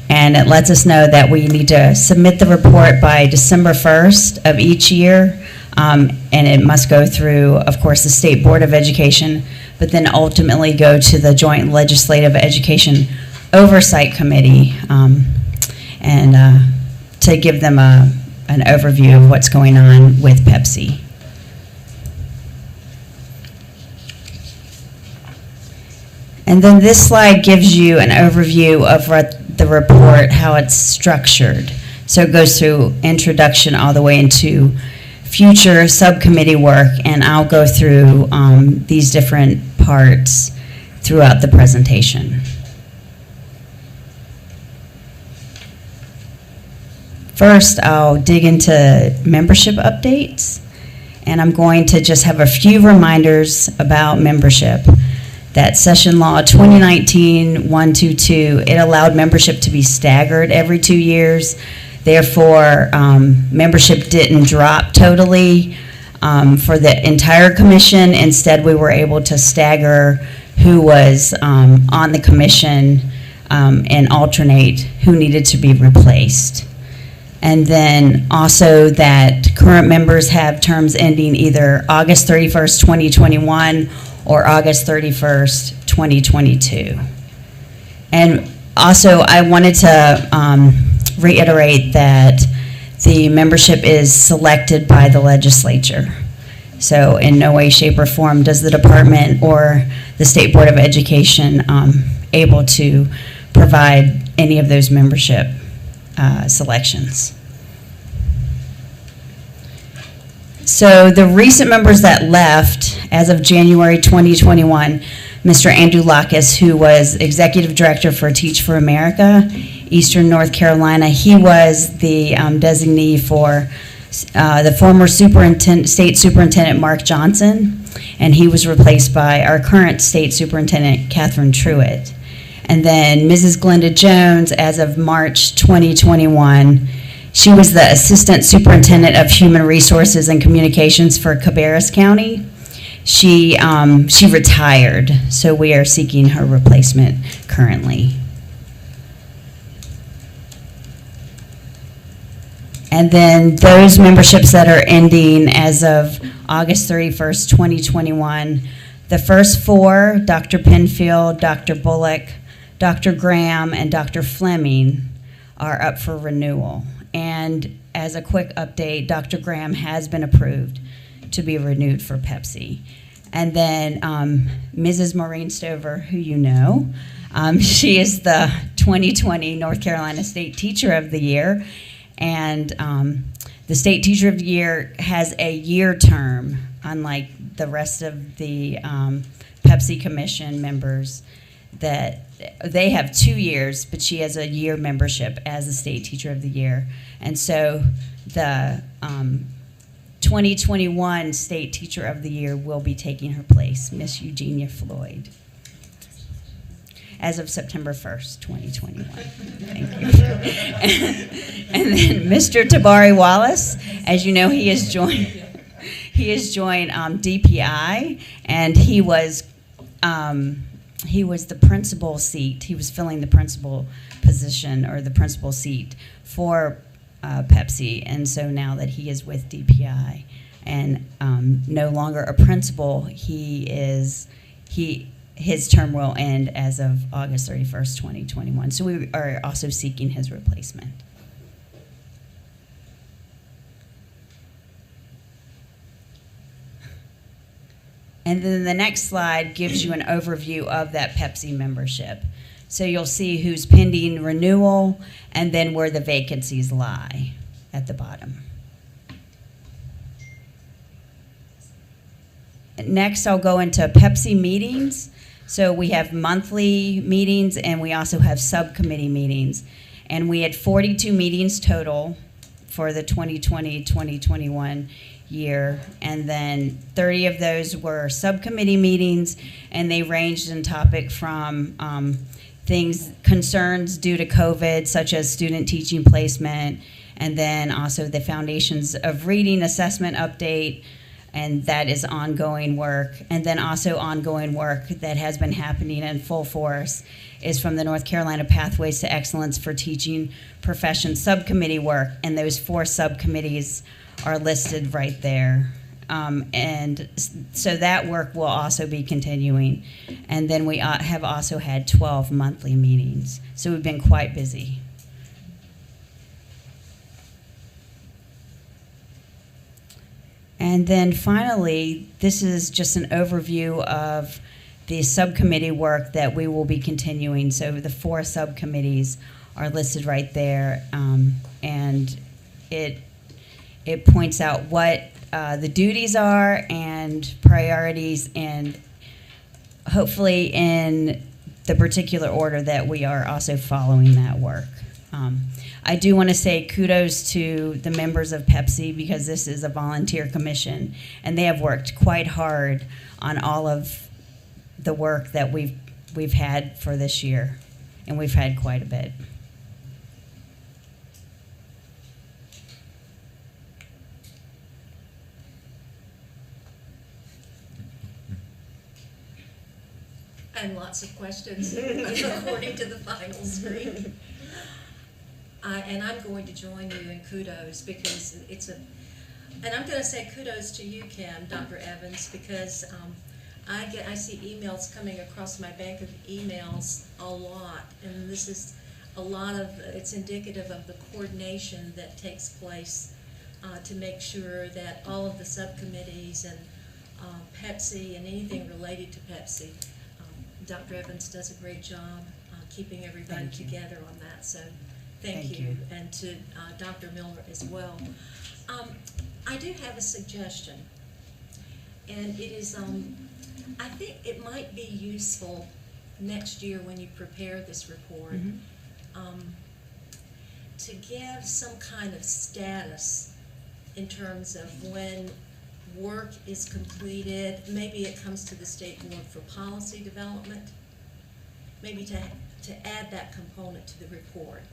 And it lets us know that we need to submit the report by December 1st of each year. And it must go through, of course, the State Board of Education, but then ultimately go to the Joint Legislative Education Oversight Committee to give them an overview of what's going on with PEPSI. And then this slide gives you an overview of the report, how it's structured. So it goes through introduction all the way into future subcommittee work, and I'll go through these different parts throughout the presentation. First, I'll dig into membership updates, and I'm going to just have a few reminders about membership. That Session Law 2019-122, it allowed membership to be staggered every 2 years. Therefore, membership didn't drop totally for the entire commission. Instead, we were able to stagger who was on the commission and alternate who needed to be replaced. And then also that current members have terms ending either August 31st, 2021 or August 31st, 2022. And also, I wanted to reiterate that the membership is selected by the legislature. So in no way, shape, or form does the department or the State Board of Education able to provide any of those membership selections. So the recent members that left as of January 2021, Mr. Andrew Lacus, who was Executive Director for Teach for America, Eastern North Carolina, he was the designee for the former State Superintendent Mark Johnson, and he was replaced by our current State Superintendent Catherine Truitt. And then Mrs. Glenda Jones, as of March 2021, she was the Assistant Superintendent of Human Resources and Communications for Cabarrus County. She retired, so we are seeking her replacement currently. And then those memberships that are ending as of August 31st, 2021, the first four, Dr. Penfield, Dr. Bullock, Dr. Graham and Dr. Fleming are up for renewal. And as a quick update, Dr. Graham has been approved to be renewed for PEPSI. And then Mrs. Maureen Stover, who you know, she is the 2020 North Carolina State Teacher of the Year. And the State Teacher of the Year has a year term, unlike the rest of the PEPSI Commission members, that they have 2 years, but she has a year membership as the State Teacher of the Year. And so the 2021 State Teacher of the Year will be taking her place, Miss Eugenia Floyd, as of September 1st, 2021. Thank you. And then Mr. Tabari Wallace, as you know, he has joined DPI, and he was the principal seat. He was filling the principal position, or the principal seat for PEPSI, and so now that he is with DPI and no longer a principal, his term will end as of August 31st, 2021. So we are also seeking his replacement. And then the next slide gives you an overview of that PEPSI membership. So you'll see who's pending renewal and then where the vacancies lie at the bottom. Next, I'll go into PEPSI meetings. So we have monthly meetings and we also have subcommittee meetings. And we had 42 meetings total for the 2020-2021 year, and then 30 of those were subcommittee meetings, and they ranged in topic from concerns due to COVID, such as student teaching placement, and then also the Foundations of Reading assessment update, and that is ongoing work. And then also ongoing work that has been happening in full force is from the North Carolina Pathways to Excellence for Teaching Profession subcommittee work, and those 4 subcommittees are listed right there. And so that work will also be continuing. And then we have also had 12 monthly meetings. So we've been quite busy. And then finally, this is just an overview of the subcommittee work that we will be continuing. So the 4 subcommittees are listed right there. And it points out what the duties are and priorities, and hopefully in the particular order that we are also following that work. I do want to say kudos to the members of PEPSI, because this is a volunteer commission, and they have worked quite hard on all of the work that we've had for this year, and we've had quite a bit. And lots of questions according to the final screen. And I'm going to join you in kudos, because and I'm going to say kudos to you, Kim, Dr. Evans, because I see emails coming across my bank of emails a lot, and this is it's indicative of the coordination that takes place to make sure that all of the subcommittees and PEPSI and anything related to PEPSI, Dr. Evans does a great job keeping everybody together on that, so thank you. And to Dr. Miller as well. I do have a suggestion, and it is, I think it might be useful next year when you prepare this report to give some kind of status in terms of when work is completed. Maybe it comes to the State Board for Policy Development. Maybe to add that component to the report.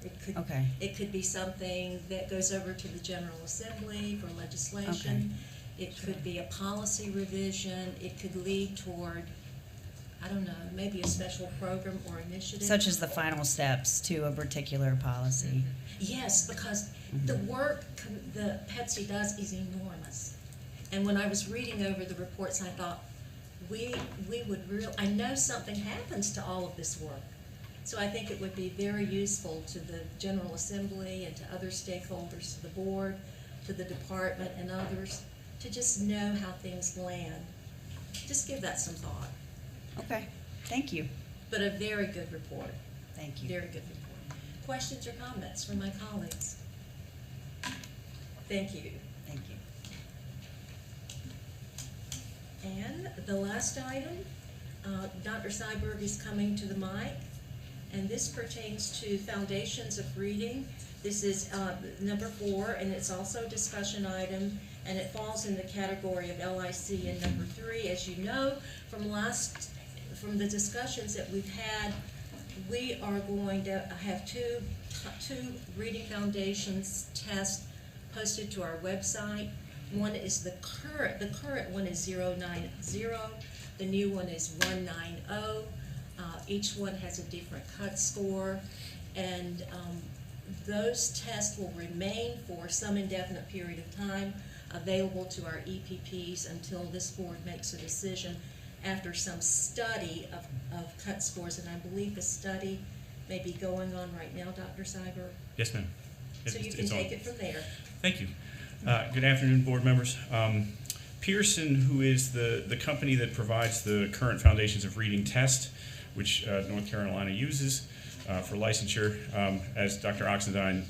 It could be something that goes over to the General Assembly for legislation. It could be a policy revision. It could lead toward, I don't know, maybe a special program or initiative. Such as the final steps to a particular policy. Yes, because the work the PEPSI does is enormous. And when I was reading over the reports, I thought, we would really, I know something happens to all of this work. So I think it would be very useful to the General Assembly and to other stakeholders, to the board, to the department and others, to just know how things land. Just give that some thought. Okay, thank you. But a very good report. Thank you. Very good report. Questions or comments from my colleagues? Thank you. Thank you. And the last item, Dr. Seiberg is coming to the mic, and this pertains to foundations of reading. This is number 4, and it's also a discussion item, and it falls in the category of LIC. And number 3, as you know, from the discussions that we've had, we are going to have two reading foundations tests posted to our website. One is the current one is 090, the new one is 190. Each one has a different cut score, and those tests will remain for some indefinite period of time available to our EPPs until this board makes a decision after some study of cut scores, and I believe the study may be going on right now, Dr. Seiberg. Yes, ma'am. So you can take it from there. Thank you. Good afternoon, board members. Pearson, who is the company that provides the current Foundations of Reading test, which North Carolina uses for licensure, as Dr. Oxendine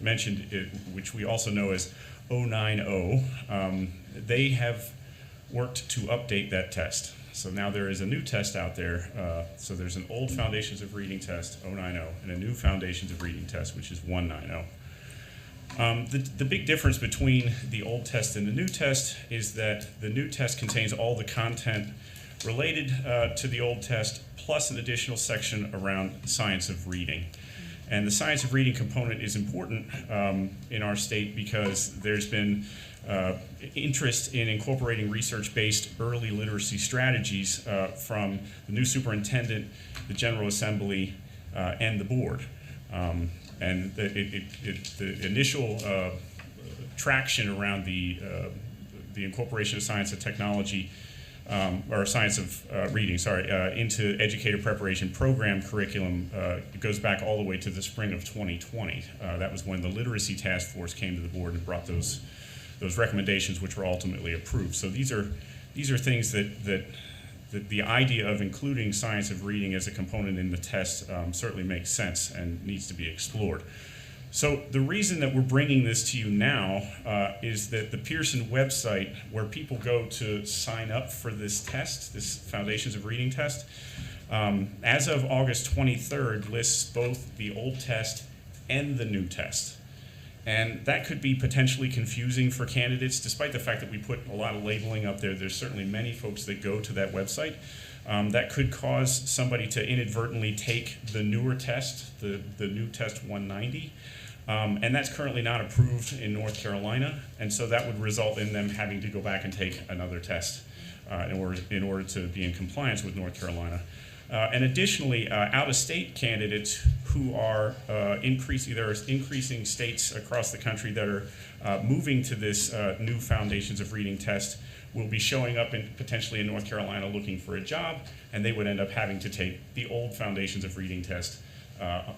mentioned, which we also know as 090, they have worked to update that test. So now there is a new test out there. So there's an old Foundations of Reading test, 090, and a new Foundations of Reading test, which is 190. The big difference between the old test and the new test is that the new test contains all the content related to the old test, plus an additional section around science of reading. And the science of reading component is important in our state because there's been interest in incorporating research-based early literacy strategies from the new superintendent, the General Assembly, and the board. And the initial traction around the incorporation of science and technology, or science of reading, into educator preparation program curriculum goes back all the way to the spring of 2020. That was when the Literacy Task Force came to the board and brought those recommendations, which were ultimately approved. So these are things that the idea of including science of reading as a component in the test certainly makes sense and needs to be explored. So the reason that we're bringing this to you now is that the Pearson website, where people go to sign up for this test, this Foundations of Reading test, as of August 23rd, lists both the old test and the new test. And that could be potentially confusing for candidates, despite the fact that we put a lot of labeling up there. There's certainly many folks that go to that website. That could cause somebody to inadvertently take the newer test, the new test 190. And that's currently not approved in North Carolina. And so that would result in them having to go back and take another test in order to be in compliance with North Carolina. And additionally, out-of-state candidates who are increasing states across the country that are moving to this new Foundations of Reading test will be showing up potentially in North Carolina looking for a job, and they would end up having to take the old Foundations of Reading test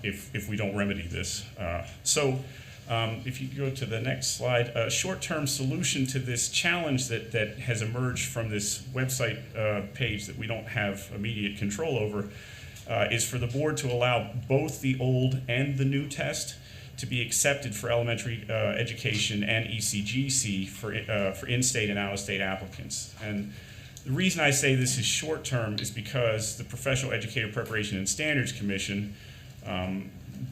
if we don't remedy this. If you go to the next slide, a short-term solution to this challenge that has emerged from this website page that we don't have immediate control over is for the board to allow both the old and the new test to be accepted for elementary education and ECGC for in-state and out-of-state applicants. And the reason I say this is short-term is because the Professional Educator Preparation and Standards Commission,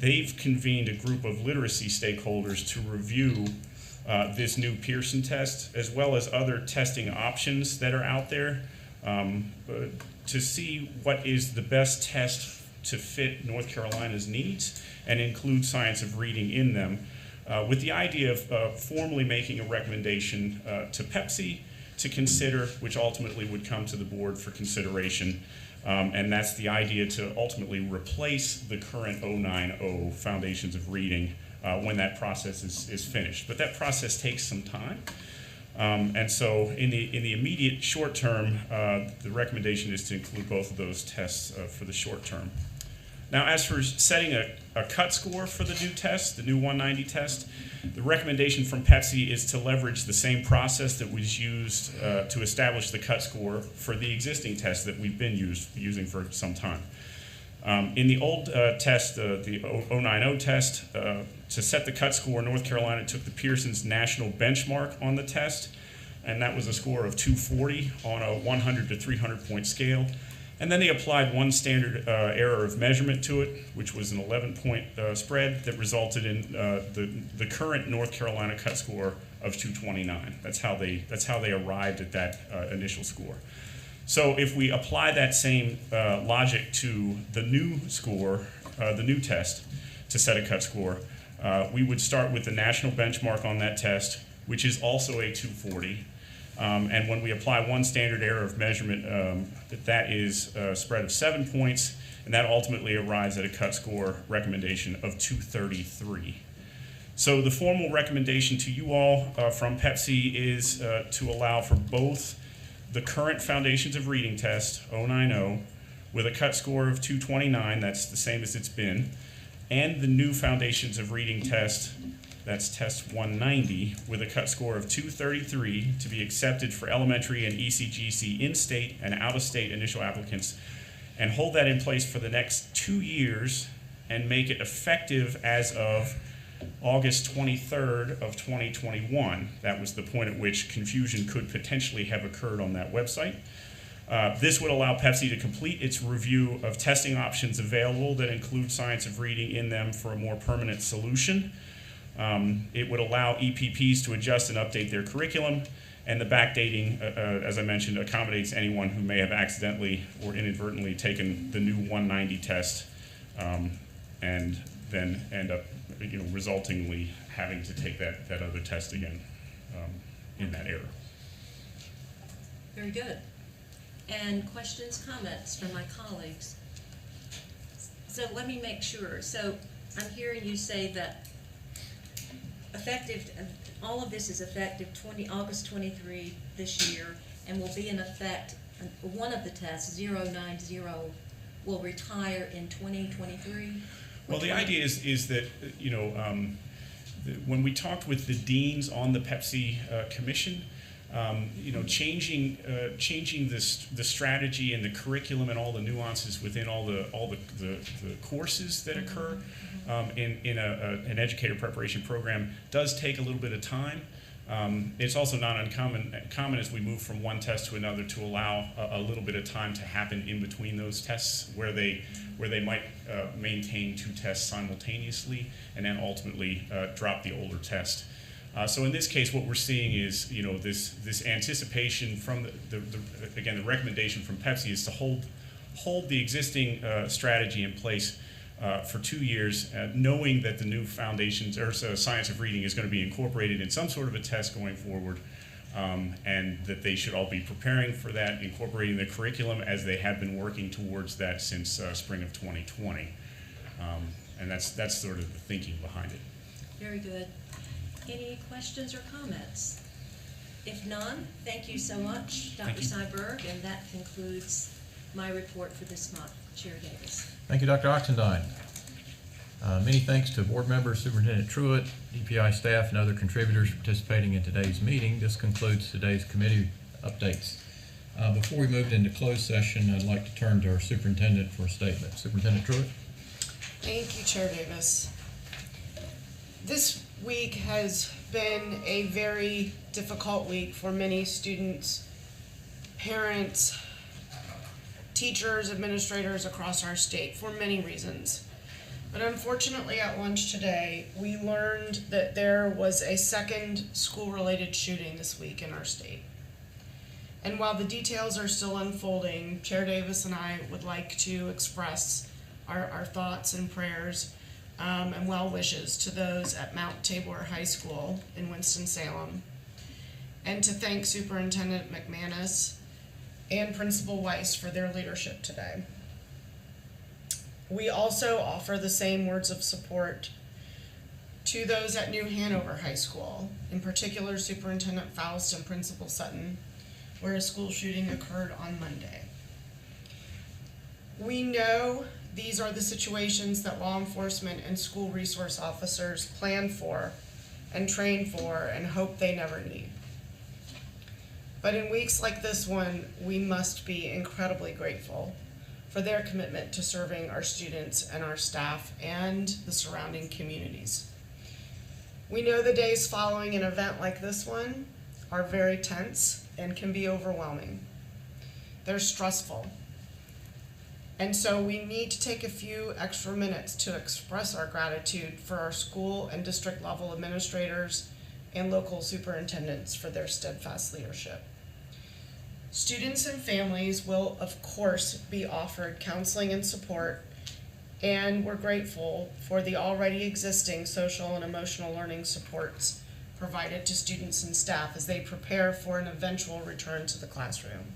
they've convened a group of literacy stakeholders to review this new Pearson test, as well as other testing options that are out there, to see what is the best test to fit North Carolina's needs and include science of reading in them, with the idea of formally making a recommendation to PEPSI to consider, which ultimately would come to the board for consideration. And that's the idea to ultimately replace the current 090 Foundations of Reading when that process is finished. But that process takes some time. And so in the immediate short term, the recommendation is to include both of those tests for the short term. Now, as for setting a cut score for the new test, the new 190 test, the recommendation from PEPSI is to leverage the same process that was used to establish the cut score for the existing test that we've been using for some time. In the old test, the 090 test, to set the cut score, North Carolina took the Pearson's national benchmark on the test, and that was a score of 240 on a 100 to 300 point scale. And then they applied one standard error of measurement to it, which was an 11-point spread that resulted in the current North Carolina cut score of 229. That's how they arrived at that initial score. So if we apply that same logic to the new score, the new test, to set a cut score, we would start with the national benchmark on that test, which is also a 240. And when we apply one standard error of measurement, that is a spread of 7 points, and that ultimately arrives at a cut score recommendation of 233. So the formal recommendation to you all from PEPSI is to allow for both the current Foundations of Reading test, 090, with a cut score of 229, that's the same as it's been, and the new Foundations of Reading test, that's test 190, with a cut score of 233 to be accepted for elementary and ECGC in-state and out-of-state initial applicants, and hold that in place for the next 2 years and make it effective as of August 23rd of 2021. That was the point at which confusion could potentially have occurred on that website. This would allow PEPSI to complete its review of testing options available that include science of reading in them for a more permanent solution. It would allow EPPs to adjust and update their curriculum, and the backdating, as I mentioned, accommodates anyone who may have accidentally or inadvertently taken the new 190 test and then end up, resultingly having to take that other test again in that error. Very good. And questions, comments from my colleagues? So let me make sure. So I'm hearing you say that all of this is effective August 23 this year, and will be in effect, one of the tests, 090, will retire in 2023? Well, the idea is that, when we talked with the deans on the PEPSI commission, changing the strategy and the curriculum and all the nuances within all the courses that occur in an educator preparation program does take a little bit of time. It's also not uncommon as we move from one test to another to allow a little bit of time to happen in between those tests where they might maintain two tests simultaneously and then ultimately drop the older test. So in this case, what we're seeing is, this anticipation from the recommendation from PEPSI is to hold the existing strategy in place for 2 years, knowing that the new Foundations or Science of Reading is going to be incorporated in some sort of a test going forward, and that they should all be preparing for that, incorporating the curriculum as they have been working towards that since spring of 2020. And that's sort of the thinking behind it. Very good. Any questions or comments? If none, thank you so much, Dr. Seiberg, and that concludes my report for this month. Chair Davis. Thank you, Dr. Oxendine. Many thanks to board members, Superintendent Truitt, DPI staff, and other contributors participating in today's meeting. This concludes today's committee updates. Before we move into closed session, I'd like to turn to our superintendent for a statement. Superintendent Truitt. Thank you, Chair Davis. This week has been a very difficult week for many students, parents, teachers, administrators across our state for many reasons. But unfortunately at lunch today, we learned that there was a second school-related shooting this week in our state. And while the details are still unfolding, Chair Davis and I would like to express our thoughts and prayers and well wishes to those at Mount Tabor High School in Winston-Salem, and to thank Superintendent McManus and Principal Weiss for their leadership today. We also offer the same words of support to those at New Hanover High School, in particular Superintendent Faust and Principal Sutton, where a school shooting occurred on Monday. We know these are the situations that law enforcement and school resource officers plan for and train for and hope they never need. But in weeks like this one, we must be incredibly grateful for their commitment to serving our students and our staff and the surrounding communities. We know the days following an event like this one are very tense and can be overwhelming. They're stressful. And so we need to take a few extra minutes to express our gratitude for our school and district level administrators and local superintendents for their steadfast leadership. Students and families will, of course, be offered counseling and support, and we're grateful for the already existing social and emotional learning supports provided to students and staff as they prepare for an eventual return to the classroom.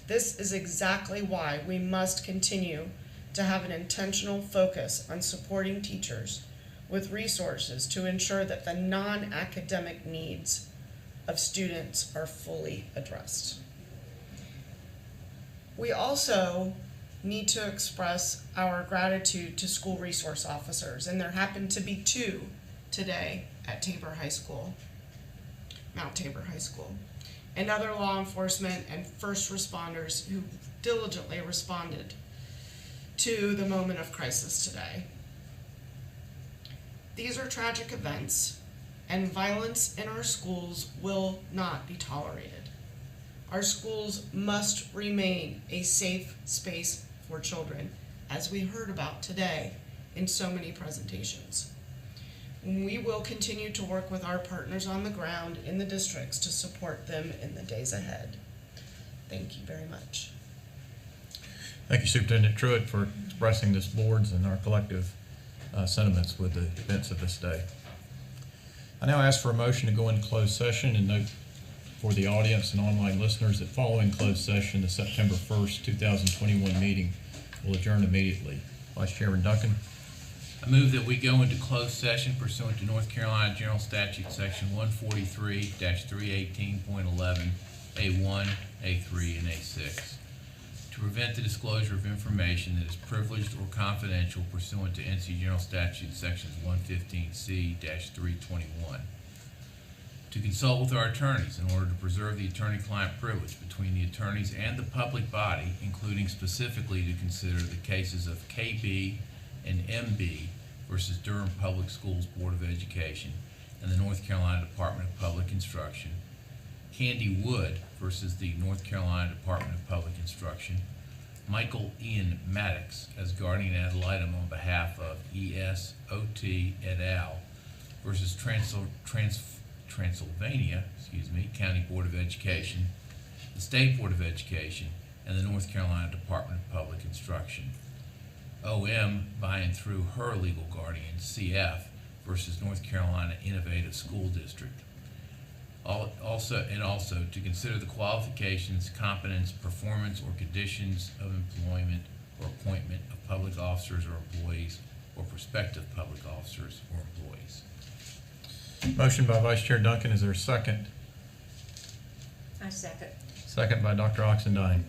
This is exactly why we must continue to have an intentional focus on supporting teachers with resources to ensure that the non-academic needs of students are fully addressed. We also need to express our gratitude to school resource officers, and there happen to be 2 today at Tabor High School, Mount Tabor High School, and other law enforcement and first responders who diligently responded to the moment of crisis today. These are tragic events, and violence in our schools will not be tolerated. Our schools must remain a safe space for children, as we heard about today in so many presentations. We will continue to work with our partners on the ground in the districts to support them in the days ahead. Thank you very much. Thank you, Superintendent Truitt, for expressing this board's and our collective sentiments with the events of this day. I now ask for a motion to go into closed session, and note for the audience and online listeners that following closed session, the September 1st, 2021 meeting will adjourn immediately. Vice Chairman Duncan. I move that we go into closed session pursuant to North Carolina General Statute Section 143-318.11, A1, A3, and A6, to prevent the disclosure of information that is privileged or confidential pursuant to NC General Statute Sections 115C-321, to consult with our attorneys in order to preserve the attorney-client privilege between the attorneys and the public body, including specifically to consider the cases of KB and MB versus Durham Public Schools Board of Education and the North Carolina Department of Public Instruction, Candy Wood versus the North Carolina Department of Public Instruction, Michael Ian Maddox as guardian ad litem on behalf of ESOT et al. Versus Transylvania, County Board of Education, the State Board of Education, and the North Carolina Department of Public Instruction. OM by and through her legal guardian, CF, versus North Carolina Innovative School District. Also to consider the qualifications, competence, performance, or conditions of employment or appointment of public officers or employees or prospective public officers or employees. Motion by Vice Chair Duncan. Is there a second? I second. Second by Dr. Oxendine.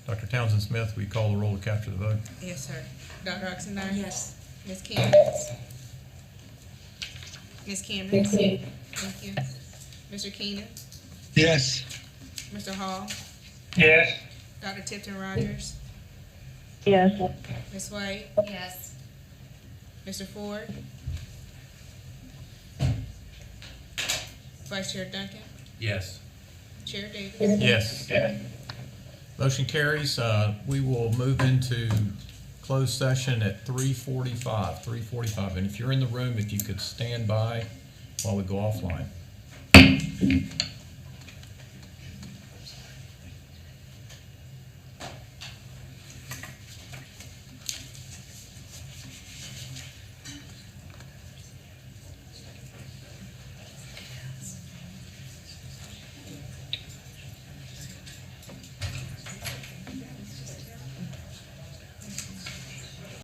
Dr. Townsend Smith, will you call the roll to capture the vote? Yes, sir. Dr. Oxendine? Yes. Ms. Campbell? Ms. Campbell? Thank Thank you. Mr. Keenan? Yes. Mr. Hall? Yes. Dr. Tipton Rogers? Yes. Ms. White? Yes. Mr. Ford? Vice Chair Duncan? Yes. Chair Davis? Yes. Motion carries. We will move into closed session at 3:45. And if you're in the room, if you could stand by while we go offline.